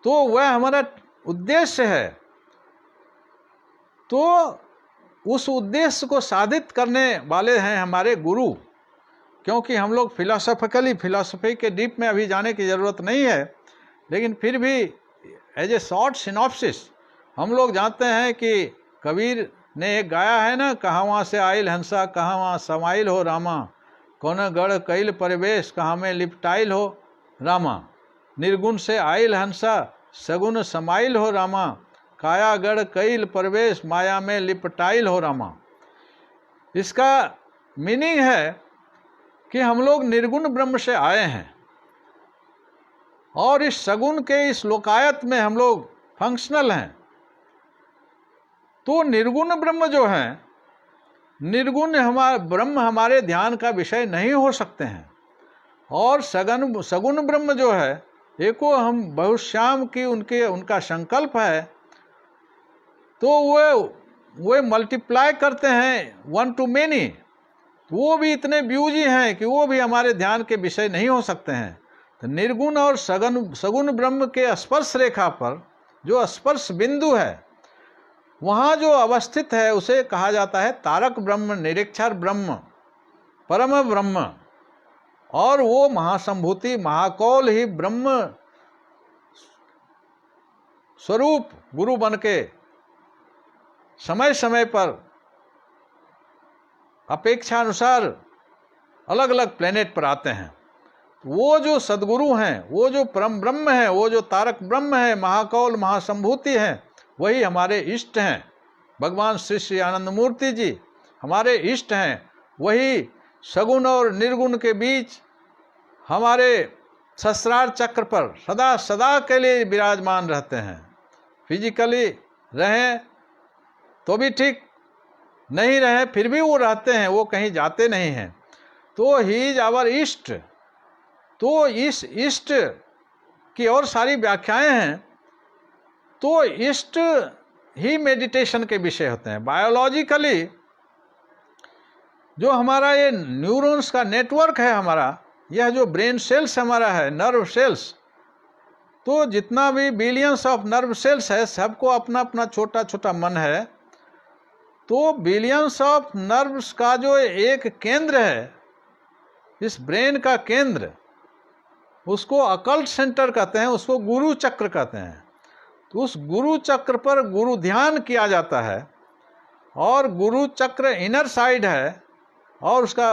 तो वह हमारा उद्देश्य है। तो उस उद्देश्य को साधित करने वाले हैं हमारे गुरु। क्योंकि हम लोग फिलॉसफी के डीप में अभी जाने की ज़रूरत नहीं है, लेकिन फिर भी एज ए शॉर्ट सिनॉप्सिस हम लोग जानते हैं कि कबीर ने एक गाया है ना, कहाँ वहाँ से आइल हंसा, कहाँ वहाँ समाइल हो रामा, कौन गढ़ कैल परिवेश, कहाँ में लिपटाइल हो रामा, निर्गुण से आइल हंसा, सगुन समाइल हो रामा, काया गढ़ कैल परिवेश, माया में लिपटाइल हो रामा। इसका मीनिंग है कि हम लोग निर्गुण ब्रह्म से आए हैं, और इस सगुण के इस लोकायत में हम लोग फंक्शनल हैं। तो निर्गुण ब्रह्म जो है, निर्गुण ब्रह्म हमारे ध्यान का विषय नहीं हो सकते हैं, और सगुण ब्रह्म जो है, एको हम बहुश्याम की उनका संकल्प है। तो वो मल्टीप्लाई करते हैं 1 to many, वो भी इतने ब्यूजी हैं कि वो भी हमारे ध्यान के विषय नहीं हो सकते हैं। तो निर्गुण और सगुण ब्रह्म के स्पर्श रेखा पर जो स्पर्श बिंदु है, वहाँ जो अवस्थित है उसे कहा जाता है तारक ब्रह्म, निरीक्षर ब्रह्म, परम ब्रह्म। और वो महासंभूति महाकौल ही ब्रह्म स्वरूप गुरु बन के समय समय पर अपेक्षानुसार अलग अलग प्लेनेट पर आते हैं। वो जो सदगुरु हैं, वो जो परम ब्रह्म है, वो जो तारक ब्रह्म है, महाकौल महासंभूति हैं, वही हमारे इष्ट हैं। भगवान श्री श्री आनंद मूर्ति जी हमारे इष्ट हैं। वही सगुण और निर्गुण के बीच हमारे सहस्रार चक्र पर सदा सदा के लिए विराजमान रहते हैं। फिजिकली रहें तो भी ठीक, नहीं रहें फिर भी वो रहते हैं, वो कहीं जाते नहीं हैं। तो ही इज आवर इष्ट। तो इस इष्ट की और सारी व्याख्याएं हैं। तो इष्ट ही मेडिटेशन के विषय होते हैं। बायोलॉजिकली जो हमारा ये न्यूरॉन्स का नेटवर्क है, हमारा यह जो ब्रेन सेल्स हमारा है, नर्व सेल्स, तो जितना भी बिलियंस ऑफ नर्व सेल्स है, सबको अपना अपना छोटा छोटा मन है। तो बिलियंस ऑफ नर्व्स का जो एक केंद्र है, इस ब्रेन का केंद्र, उसको अकल्ट सेंटर कहते हैं, उसको गुरु चक्र कहते हैं। तो उस गुरु चक्र पर गुरु ध्यान किया जाता है। और गुरु चक्र इनर साइड है और उसका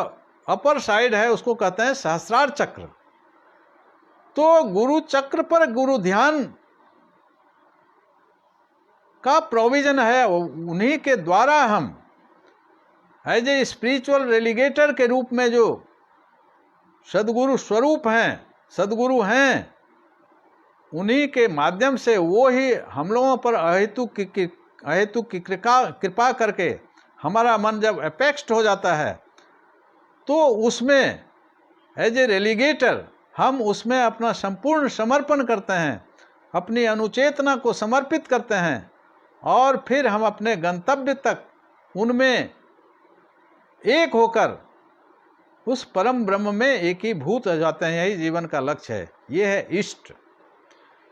अपर साइड है, उसको कहते हैं सहस्रार चक्र। तो गुरु चक्र पर गुरु ध्यान का प्रोविजन है। उन्हीं के द्वारा हम एज ए स्पिरिचुअल रेलिगेटर के रूप में जो सदगुरु स्वरूप हैं, सदगुरु हैं, उन्हीं के माध्यम से वो ही हम लोगों पर अहेतुक की कृपा करके हमारा मन जब अपेक्स्ड हो जाता है, तो उसमें एज ए रेलिगेटर हम उसमें अपना संपूर्ण समर्पण करते हैं, अपनी अनुचेतना को समर्पित करते हैं, और फिर हम अपने गंतव्य तक उनमें एक होकर उस परम ब्रह्म में एकीभूत हो जाते हैं। यही जीवन का लक्ष्य है। ये है इष्ट।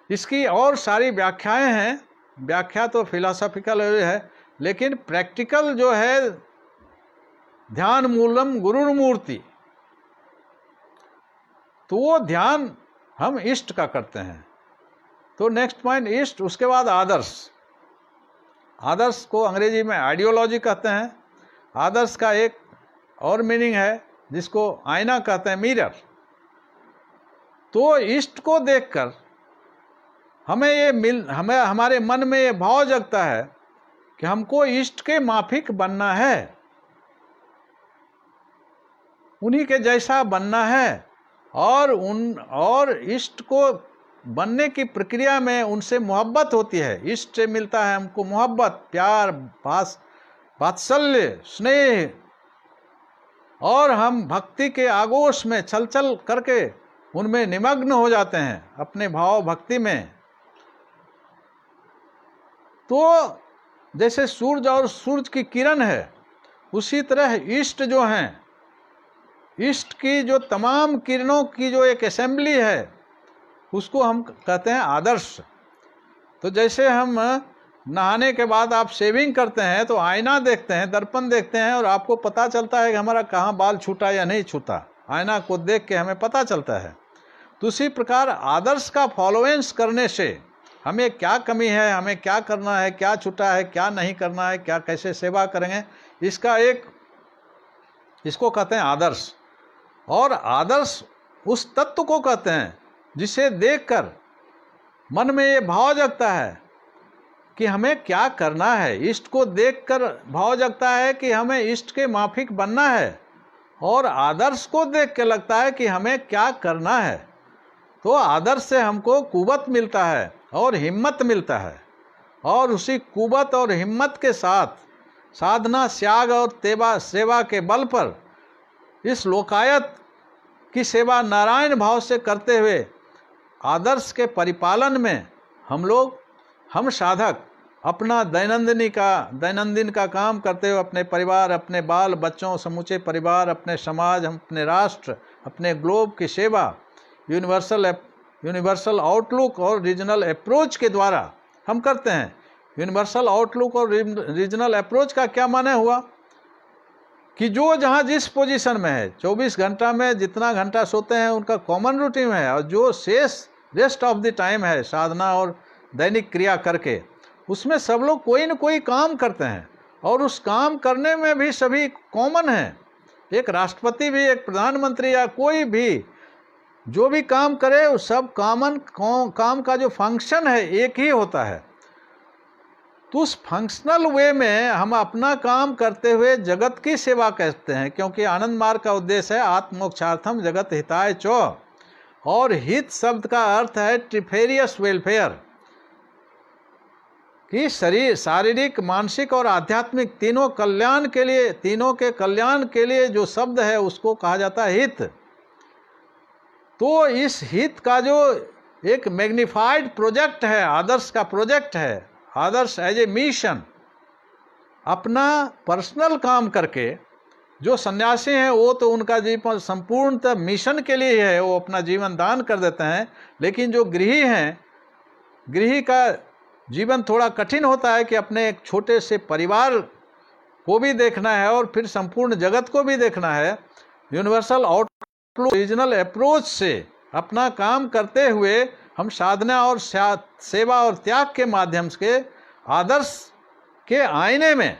इसकी और सारी व्याख्याएं हैं। व्याख्या तो फिलोसॉफिकल है, लेकिन प्रैक्टिकल जो है ध्यान मूलम गुरुर्मूर्ति, तो वो ध्यान हम इष्ट का करते हैं। तो नेक्स्ट पॉइंट इष्ट। उसके बाद आदर्श। आदर्श को अंग्रेजी में आइडियोलॉजी कहते हैं। आदर्श का एक और मीनिंग है जिसको आईना कहते हैं, मिरर। तो इष्ट को देखकर हमें हमारे मन में ये भाव जगता है कि हमको इष्ट के माफिक बनना है, उन्हीं के जैसा बनना है। और इष्ट को बनने की प्रक्रिया में उनसे मोहब्बत होती है। इष्ट से मिलता है हमको मोहब्बत, प्यार, वात्सल्य, स्नेह, और हम भक्ति के आगोश में चल चल करके उनमें निमग्न हो जाते हैं, अपने भाव भक्ति में। तो जैसे सूरज और सूरज की किरण है, उसी तरह इष्ट जो हैं, इष्ट की जो तमाम किरणों की जो एक असेंबली है, उसको हम कहते हैं आदर्श। तो जैसे हम नहाने के बाद आप शेविंग करते हैं तो आईना देखते हैं, दर्पण देखते हैं, और आपको पता चलता है कि हमारा कहाँ बाल छूटा या नहीं छूटा। आईना को देख के हमें पता चलता है। तो उसी प्रकार आदर्श का फॉलोएंस करने से हमें क्या कमी है, हमें क्या करना है, क्या छूटा है, क्या नहीं करना है, क्या कैसे सेवा करेंगे, इसको कहते हैं आदर्श। और आदर्श उस तत्व को कहते हैं जिसे देखकर मन में ये भाव जगता है कि हमें क्या करना है। इष्ट को देखकर भाव जगता है कि हमें इष्ट के माफिक बनना है, और आदर्श को देख के लगता है कि हमें क्या करना है। तो आदर्श से हमको कुवत मिलता है और हिम्मत मिलता है, और उसी कुवत और हिम्मत के साथ साधना, त्याग और सेवा के बल पर इस लोकायत की सेवा नारायण भाव से करते हुए आदर्श के परिपालन में हम साधक अपना दैनंदिन का काम करते हुए अपने परिवार, अपने बाल बच्चों, समूचे परिवार, अपने समाज, अपने राष्ट्र, अपने ग्लोब की सेवा यूनिवर्सल आउटलुक और रीजनल अप्रोच के द्वारा हम करते हैं। यूनिवर्सल आउटलुक और रीजनल अप्रोच का क्या माने हुआ कि जो जहाँ जिस पोजीशन में है, 24 घंटा में जितना घंटा सोते हैं उनका कॉमन रूटीन है, और जो शेष रेस्ट ऑफ द टाइम है साधना और दैनिक क्रिया करके, उसमें सब लोग कोई न कोई काम करते हैं, और उस काम करने में भी सभी कॉमन हैं। एक राष्ट्रपति भी, एक प्रधानमंत्री या कोई भी जो भी काम करे, उस सब कॉमन काम का जो फंक्शन है एक ही होता है। तो उस फंक्शनल वे में हम अपना काम करते हुए जगत की सेवा करते हैं, क्योंकि आनंद मार्ग का उद्देश्य है आत्मोक्षार्थम जगत हिताय च, और हित शब्द का अर्थ है ट्रिफेरियस वेलफेयर, कि शरीर, शारीरिक, मानसिक और आध्यात्मिक तीनों कल्याण के लिए, तीनों के कल्याण के लिए जो शब्द है उसको कहा जाता है हित। तो इस हित का जो एक मैग्निफाइड प्रोजेक्ट है, आदर्श का प्रोजेक्ट है, आदर्श एज ए मिशन, अपना पर्सनल काम करके, जो सन्यासी हैं वो तो उनका जीवन संपूर्णतः मिशन के लिए है, वो अपना जीवन दान कर देते हैं। लेकिन जो गृही हैं, गृही का जीवन थोड़ा कठिन होता है कि अपने एक छोटे से परिवार को भी देखना है और फिर संपूर्ण जगत को भी देखना है। यूनिवर्सल आउटलुक, रीजनल अप्रोच से अपना काम करते हुए हम साधना और सेवा और त्याग के माध्यम से आदर्श के आईने में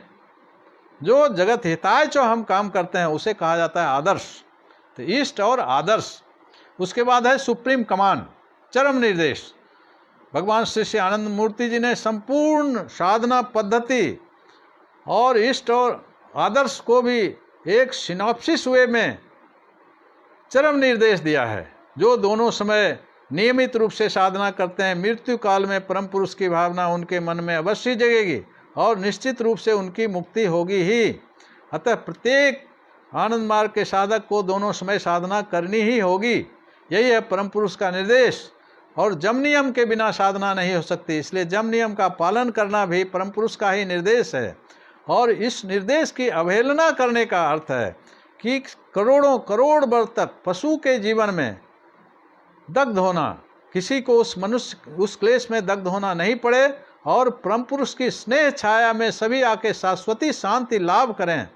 जो जगत हिताय जो हम काम करते हैं उसे कहा जाता है आदर्श। तो इष्ट और आदर्श। उसके बाद है सुप्रीम कमांड, चरम निर्देश। भगवान श्री श्री आनंद मूर्ति जी ने संपूर्ण साधना पद्धति और इष्ट और आदर्श को भी एक सिनॉप्सिस वे में चरम निर्देश दिया है। जो दोनों समय नियमित रूप से साधना करते हैं, मृत्यु काल में परम पुरुष की भावना उनके मन में अवश्य जगेगी और निश्चित रूप से उनकी मुक्ति होगी ही। अतः प्रत्येक आनंद मार्ग के साधक को दोनों समय साधना करनी ही होगी। यही है परम पुरुष का निर्देश। और जम नियम के बिना साधना नहीं हो सकती, इसलिए जम नियम का पालन करना भी परम पुरुष का ही निर्देश है। और इस निर्देश की अवहेलना करने का अर्थ है कि करोड़ों करोड़ वर्ष तक पशु के जीवन में दग्ध होना, किसी को उस मनुष्य उस क्लेश में दग्ध होना नहीं पड़े और परम पुरुष की स्नेह छाया में सभी आके शाश्वती शांति लाभ करें।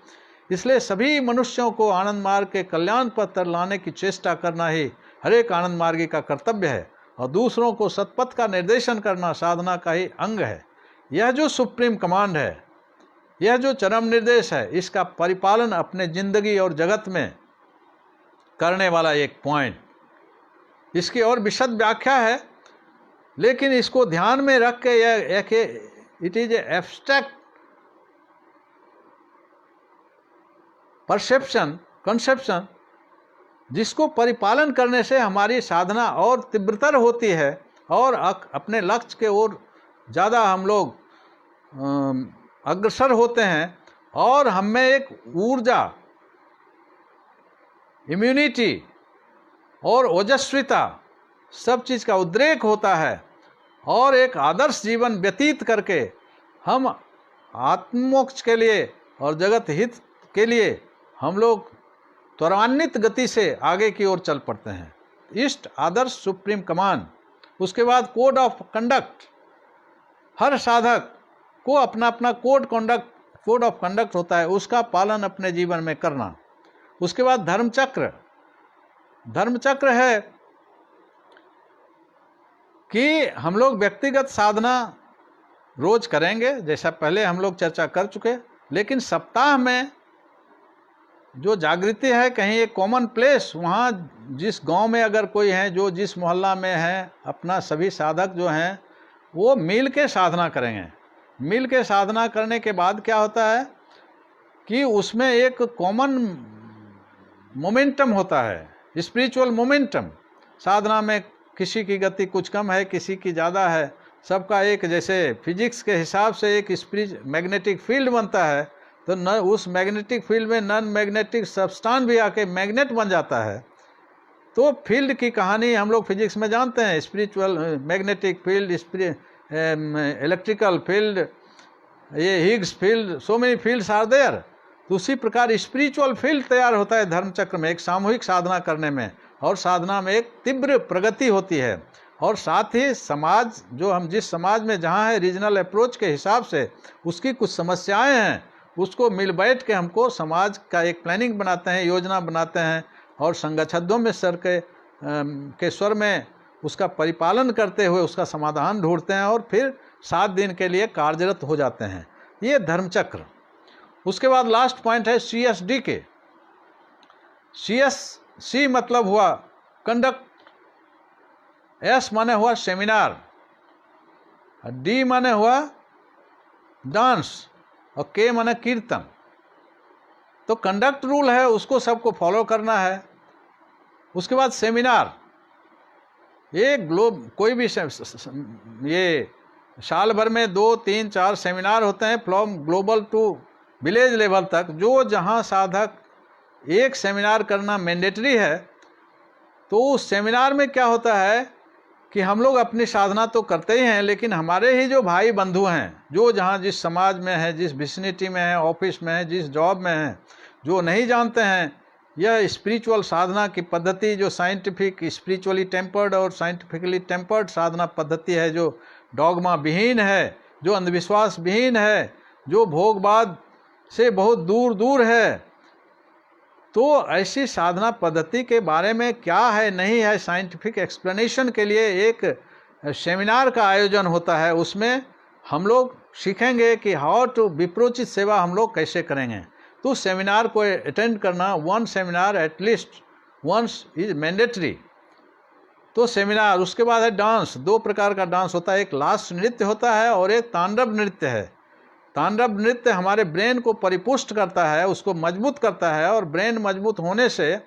इसलिए सभी मनुष्यों को आनंद मार्ग के कल्याण पथ पर लाने की चेष्टा करना ही हर एक आनंद मार्गी का कर्तव्य है, और दूसरों को सतपथ का निर्देशन करना साधना का ही अंग है। यह जो सुप्रीम कमांड है, यह जो चरम निर्देश है, इसका परिपालन अपने जिंदगी और जगत में करने वाला एक पॉइंट। इसकी और विशद व्याख्या है, लेकिन इसको ध्यान में रख के यह it is A abstract perception conception, जिसको परिपालन करने से हमारी साधना और तीव्रतर होती है और अपने लक्ष्य के ओर ज़्यादा हम लोग अग्रसर होते हैं, और हमें एक ऊर्जा, इम्यूनिटी और ओजस्विता सब चीज़ का उद्रेक होता है, और एक आदर्श जीवन व्यतीत करके हम आत्मोक्ष के लिए और जगत हित के लिए हम लोग त्वरान्वित गति से आगे की ओर चल पड़ते हैं। इष्ट, आदर्श, सुप्रीम कमांड। उसके बाद कोड ऑफ कंडक्ट। हर साधक को अपना अपना कोड ऑफ कंडक्ट होता है, उसका पालन अपने जीवन में करना। उसके बाद धर्मचक्र। धर्मचक्र है कि हम लोग व्यक्तिगत साधना रोज करेंगे, जैसा पहले हम लोग चर्चा कर चुके, लेकिन सप्ताह में जो जागृति है, कहीं एक कॉमन प्लेस, वहाँ जिस गांव में अगर कोई है, जो जिस मोहल्ला में है, अपना सभी साधक जो हैं वो मिल के साधना करेंगे। मिल के साधना करने के बाद क्या होता है कि उसमें एक कॉमन मोमेंटम होता है, स्पिरिचुअल मोमेंटम। साधना में किसी की गति कुछ कम है, किसी की ज़्यादा है, सबका एक, जैसे फिजिक्स के हिसाब से एक मैग्नेटिक फील्ड बनता है, तो न उस मैग्नेटिक फील्ड में नॉन मैग्नेटिक सब्सटेंस भी आके मैग्नेट बन जाता है। तो फील्ड की कहानी हम लोग फिजिक्स में जानते हैं, spiritual magnetic field, electrical field, ये Higgs field, so many fields are there. तो उसी प्रकार स्पिरिचुअल फील्ड तैयार होता है धर्मचक्र में, एक सामूहिक साधना करने में, और साधना में एक तीव्र प्रगति होती है। और साथ ही समाज जो हम जिस समाज में जहाँ है रीजनल अप्रोच के हिसाब से उसकी कुछ समस्याएं हैं, उसको मिल बैठ के हमको समाज का एक प्लानिंग बनाते हैं, योजना बनाते हैं और संगठनों में सर के स्वर में उसका परिपालन करते हुए उसका समाधान ढूंढते हैं और फिर 7 दिन के लिए कार्यरत हो जाते हैं। ये धर्मचक्र। उसके बाद लास्ट पॉइंट है CSD के। C मतलब हुआ कंडक्ट, S माने हुआ सेमिनार, D माने हुआ डांस और K माने कीर्तन। तो कंडक्ट रूल है, उसको सबको फॉलो करना है। उसके बाद सेमिनार, ये कोई भी ये साल भर में 2, 3, 4 सेमिनार होते हैं from global to village level तक। जो जहाँ साधक एक सेमिनार करना मैंडेटरी है, तो उस सेमिनार में क्या होता है कि हम लोग अपनी साधना तो करते ही हैं, लेकिन हमारे ही जो भाई बंधु हैं, जो जहाँ जिस समाज में है, जिस विसिनिटी में है, ऑफिस में है, जिस जॉब में है, जो नहीं जानते हैं यह स्पिरिचुअल साधना की पद्धति, जो साइंटिफिक स्पिरिचुअली टेम्पर्ड और साइंटिफिकली टेम्पर्ड साधना पद्धति है, जो डॉगमा विहीन है, जो अंधविश्वास विहीन है, जो भोगवाद से बहुत दूर दूर है, तो ऐसी साधना पद्धति के बारे में क्या है नहीं है साइंटिफिक एक्सप्लेनेशन के लिए एक सेमिनार का आयोजन होता है। उसमें हम लोग सीखेंगे कि हाउ टू विप्रोचित सेवा हम लोग कैसे करेंगे। तो सेमिनार को अटेंड करना, 1 seminar at least once is mandatory. तो सेमिनार, उसके बाद है डांस। 2 प्रकार का डांस होता है, एक लास्य नृत्य होता है और एक तांडव नृत्य है। तांडव नृत्य हमारे ब्रेन को परिपुष्ट करता है, उसको मजबूत करता है, और ब्रेन मजबूत होने से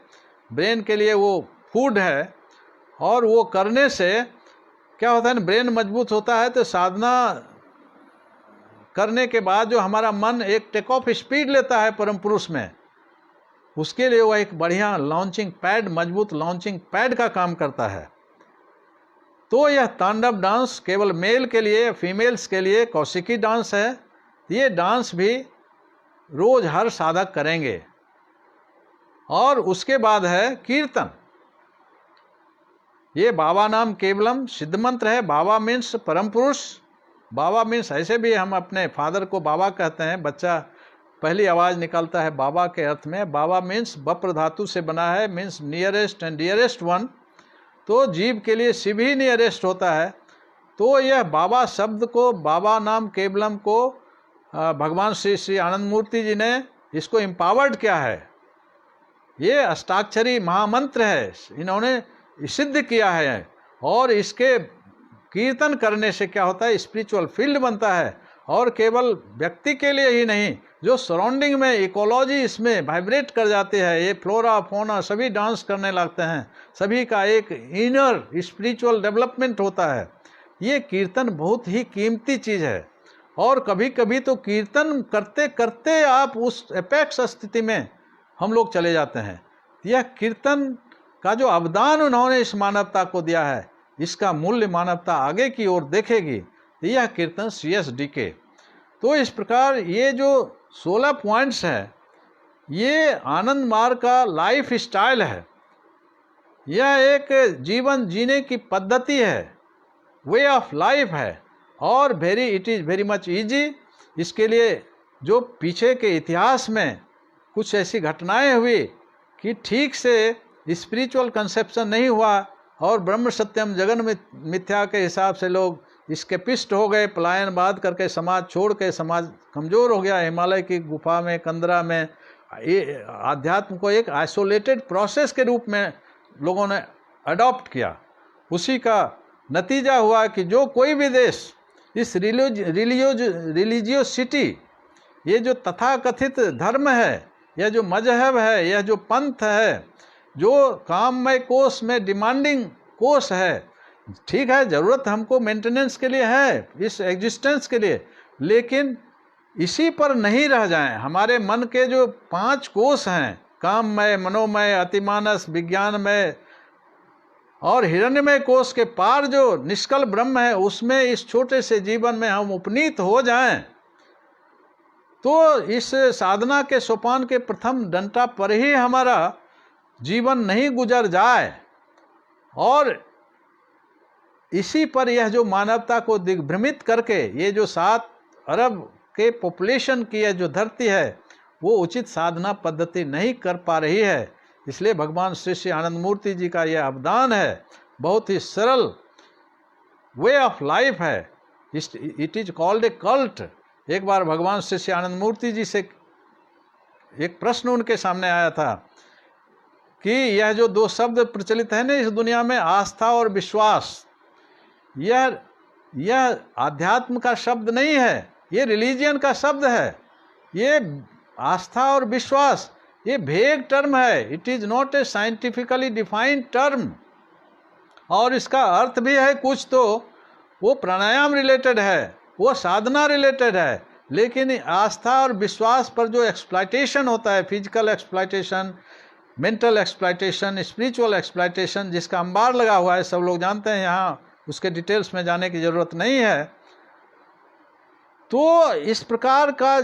ब्रेन के लिए वो फूड है, और वो करने से क्या होता है ना, ब्रेन मजबूत होता है तो साधना करने के बाद जो हमारा मन एक टेक ऑफ स्पीड लेता है परम पुरुष में, उसके लिए वो एक बढ़िया लॉन्चिंग पैड, मजबूत लॉन्चिंग पैड का काम करता है। तो यह तांडव डांस केवल मेल के लिए, फीमेल्स के लिए कौशिकी डांस है। ये डांस भी रोज हर साधक करेंगे। और उसके बाद है कीर्तन। ये बाबा नाम केवलम सिद्ध मंत्र है। बाबा मीन्स परम पुरुष। बाबा मीन्स, ऐसे भी हम अपने फादर को बाबा कहते हैं, बच्चा पहली आवाज़ निकालता है बाबा के अर्थ में। बाबा मीन्स बप्र धातु से बना है, means nearest and dearest one. तो जीव के लिए शिव ही नियरेस्ट होता है। तो यह बाबा शब्द को, बाबा नाम केवलम को भगवान श्री आनंद मूर्ति जी ने इसको एम्पावर्ड किया है। ये अष्टाक्षरी महामंत्र है, इन्होंने सिद्ध किया है। और इसके कीर्तन करने से क्या होता है, स्पिरिचुअल फील्ड बनता है। और केवल व्यक्ति के लिए ही नहीं, जो सराउंडिंग में इकोलॉजी इसमें वाइब्रेट कर जाती है, ये फ्लोरा फोना सभी डांस करने लगते हैं, सभी का एक इनर स्पिरिचुअल डेवलपमेंट होता है। ये कीर्तन बहुत ही कीमती चीज़ है। और कभी कभी तो कीर्तन करते करते आप उस एपेक्स स्थिति में हम लोग चले जाते हैं। यह कीर्तन का जो अवदान उन्होंने इस मानवता को दिया है, इसका मूल्य मानवता आगे की ओर देखेगी। यह कीर्तन CSD के। तो इस प्रकार ये जो 16 पॉइंट्स हैं, ये आनंद मार्ग का लाइफ स्टाइल है। यह एक जीवन जीने की पद्धति है, वे ऑफ लाइफ है। और it is very much easy. इसके लिए जो पीछे के इतिहास में कुछ ऐसी घटनाएं हुई कि ठीक से स्पिरिचुअल कंसेप्शन नहीं हुआ और ब्रह्म सत्यम जगन मिथ्या के हिसाब से लोग स्केपिस्ट हो गए, पलायनवाद करके समाज छोड़ के, समाज कमज़ोर हो गया। हिमालय की गुफा में, कंदरा में ये आध्यात्म को एक आइसोलेटेड प्रोसेस के रूप में लोगों ने अडॉप्ट किया। उसी का नतीजा हुआ कि जो कोई भी देश इस रिलीजियोसिटी, ये जो तथाकथित धर्म है, यह जो मजहब है, यह जो पंथ है, जो काममय कोष में डिमांडिंग कोष है, ठीक है, ज़रूरत हमको मेंटेनेंस के लिए है, इस एग्जिस्टेंस के लिए, लेकिन इसी पर नहीं रह जाएं। हमारे मन के जो 5 कोष हैं, काममय, मनोमय, अतिमानस, विज्ञानमय और हिरण्यमय कोष के पार जो निष्कल ब्रह्म है, उसमें इस छोटे से जीवन में हम उपनीत हो जाएं, तो इस साधना के सोपान के प्रथम डंटा पर ही हमारा जीवन नहीं गुजर जाए। और इसी पर यह जो मानवता को दिग्भ्रमित करके ये जो 7 अरब के पॉपुलेशन की यह जो धरती है वो उचित साधना पद्धति नहीं कर पा रही है। इसलिए भगवान श्री श्री आनंद मूर्ति जी का यह अवदान है, बहुत ही सरल वे ऑफ लाइफ है। It is called a cult. एक बार भगवान श्री श्री आनंद मूर्ति जी से एक प्रश्न उनके सामने आया था कि यह जो 2 शब्द प्रचलित है ना इस दुनिया में, आस्था और विश्वास, यह आध्यात्म का शब्द नहीं है, ये रिलीजियन का शब्द है। ये आस्था और विश्वास ये भेग टर्म है, it is not a scientifically defined term. और इसका अर्थ भी है कुछ तो वो प्राणायाम रिलेटेड है, वो साधना रिलेटेड है, लेकिन आस्था और विश्वास पर जो एक्सप्लॉयटेशन होता है, physical exploitation, mental exploitation, spiritual exploitation, जिसका अंबार लगा हुआ है, सब लोग जानते हैं, यहाँ उसके डिटेल्स में जाने की ज़रूरत नहीं है। तो इस प्रकार का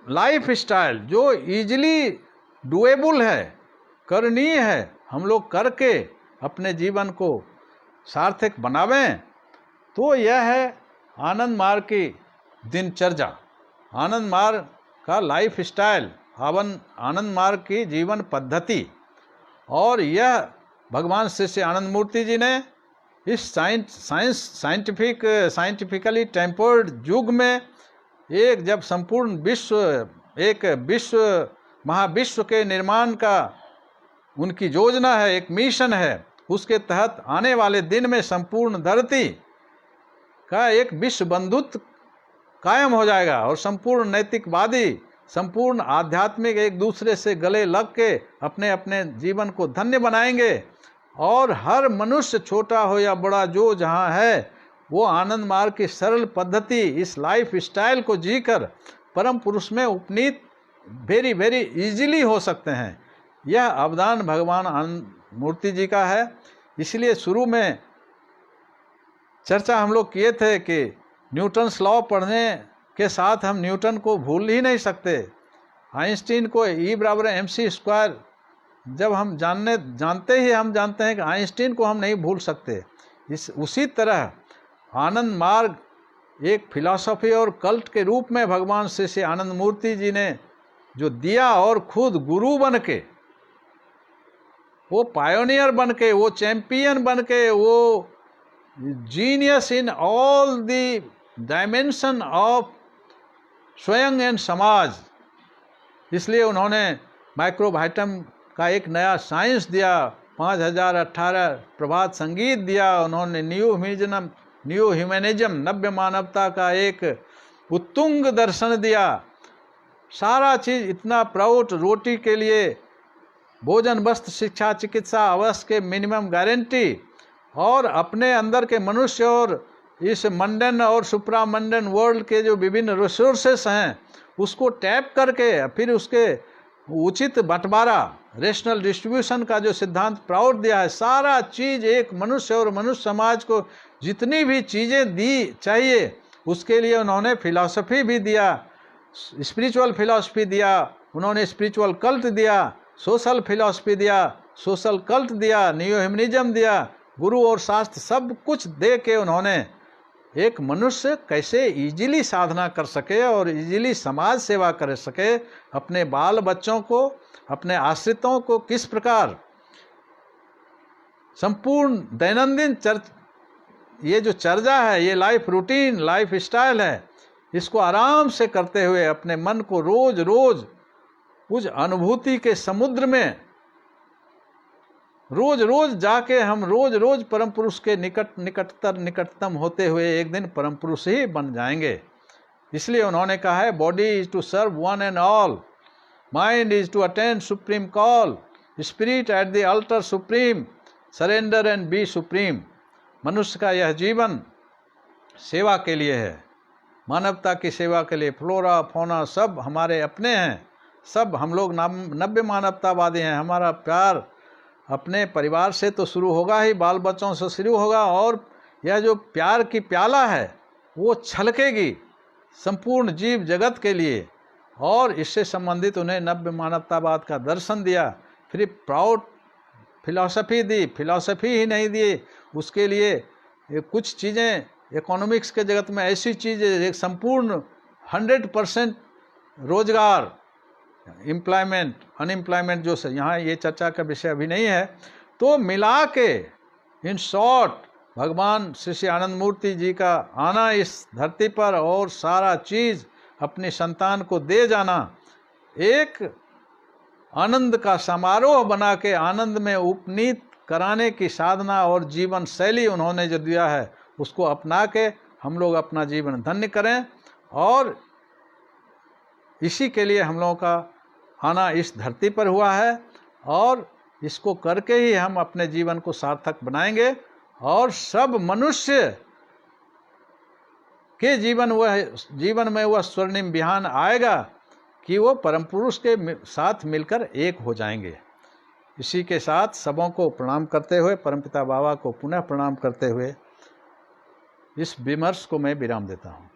लाइफ स्टाइल जो इजीली डुएबल है, करणीय है, हम लोग करके अपने जीवन को सार्थक बनावें, तो यह है आनंद मार्ग की दिनचर्या, आनंद मार्ग का लाइफ स्टाइल, आनंद मार्ग की जीवन पद्धति। और यह भगवान श्री श्री आनंद मूर्ति जी ने इस साइंटिफिकली टेम्पर्ड युग में एक जब संपूर्ण विश्व महाविश्व के निर्माण का उनकी योजना है, एक मिशन है, उसके तहत आने वाले दिन में संपूर्ण धरती का एक विश्व बंधुत्व कायम हो जाएगा और संपूर्ण नैतिकवादी, संपूर्ण आध्यात्मिक एक दूसरे से गले लग के अपने अपने जीवन को धन्य बनाएंगे। और हर मनुष्य छोटा हो या बड़ा जो जहाँ है वो आनंद मार्ग की सरल पद्धति, इस लाइफ स्टाइल को जीकर परम पुरुष में उपनीत वेरी वेरी इजीली हो सकते हैं। यह अवदान भगवान आनंद मूर्ति जी का है। इसलिए शुरू में चर्चा हम लोग किए थे कि न्यूटन्स लॉ पढ़ने के साथ हम न्यूटन को भूल ही नहीं सकते। आइंस्टीन को E=mc² जब हम जानते हैं कि आइंस्टीन को हम नहीं भूल सकते। उसी तरह आनंद मार्ग एक फिलॉसफी और कल्ट के रूप में भगवान श्री श्री आनंद मूर्ति जी ने जो दिया, और खुद गुरु बन के, वो पायोनियर बन के, वो चैंपियन बन के, वो genius in all the dimension of स्वयं एंड समाज। इसलिए उन्होंने माइक्रोबाइटम का एक नया साइंस दिया, 5018 प्रभात संगीत दिया, उन्होंने न्यू ह्यूमनिज्म नव्य मानवता का एक उत्तुंग दर्शन दिया। सारा चीज़ इतना प्राउड, रोटी के लिए भोजन, वस्त्र, शिक्षा, चिकित्सा, आवास के मिनिमम गारंटी, और अपने अंदर के मनुष्य और इस मंडन और सुप्रामंडन वर्ल्ड के जो विभिन्न रिसोर्सेस हैं उसको टैप करके फिर उसके उचित बंटवारा, रेशनल डिस्ट्रीब्यूशन का जो सिद्धांत प्राउड दिया है। सारा चीज़ एक मनुष्य और मनुष्य समाज को जितनी भी चीज़ें दी चाहिए उसके लिए उन्होंने फिलॉसफी भी दिया, स्पिरिचुअल फिलॉसफी दिया, उन्होंने स्पिरिचुअल कल्ट दिया, सोशल फिलॉसफी दिया, सोशल कल्ट दिया, न्यू ह्यूमनिज्म दिया, गुरु और शास्त्र सब कुछ दे के उन्होंने एक मनुष्य कैसे इजीली साधना कर सके और इजीली समाज सेवा कर सके, अपने बाल बच्चों को, अपने आश्रितों को किस प्रकार संपूर्ण दैनंदिन ये जो चर्चा है, ये लाइफ रूटीन, लाइफ स्टाइल है, इसको आराम से करते हुए अपने मन को रोज रोज उस अनुभूति के समुद्र में रोज रोज जाके हम रोज रोज परम पुरुष के निकटतम होते हुए एक दिन परम पुरुष ही बन जाएंगे। इसलिए उन्होंने कहा है, body is to serve one and all, mind is to attend supreme call, spirit at the altar supreme, surrender and be supreme. मनुष्य का यह जीवन सेवा के लिए है, मानवता की सेवा के लिए। फ्लोरा फौना सब हमारे अपने हैं, सब हम लोग नव्य मानवतावादी हैं। हमारा प्यार अपने परिवार से तो शुरू होगा ही, बाल बच्चों से शुरू होगा, और यह जो प्यार की प्याला है वो छलकेगी संपूर्ण जीव जगत के लिए। और इससे संबंधित उन्हें नव्य मानवतावाद का दर्शन दिया, फिर प्राउड फिलॉसफी दी, फिलॉसफी ही नहीं दी, उसके लिए ये कुछ चीज़ें इकोनॉमिक्स के जगत में ऐसी चीज़ है, एक संपूर्ण 100% रोजगार, एम्प्लॉयमेंट, अनएम्प्लॉयमेंट जो से यहाँ ये चर्चा का विषय अभी नहीं है, तो मिला के इन शॉर्ट भगवान श्री आनंद मूर्ति जी का आना इस धरती पर और सारा चीज़ अपनी संतान को दे जाना, एक आनंद का समारोह बना के आनंद में उपनीत कराने की साधना और जीवन शैली उन्होंने जो दिया है, उसको अपना के हम लोग अपना जीवन धन्य करें। और इसी के लिए हम लोगों का आना इस धरती पर हुआ है, और इसको करके ही हम अपने जीवन को सार्थक बनाएंगे और सब मनुष्य के जीवन में वह स्वर्णिम बिहान आएगा कि वो परम पुरुष के साथ मिलकर एक हो जाएंगे। इसी के साथ सबों को प्रणाम करते हुए, परमपिता बाबा को पुनः प्रणाम करते हुए इस विमर्श को मैं विराम देता हूँ।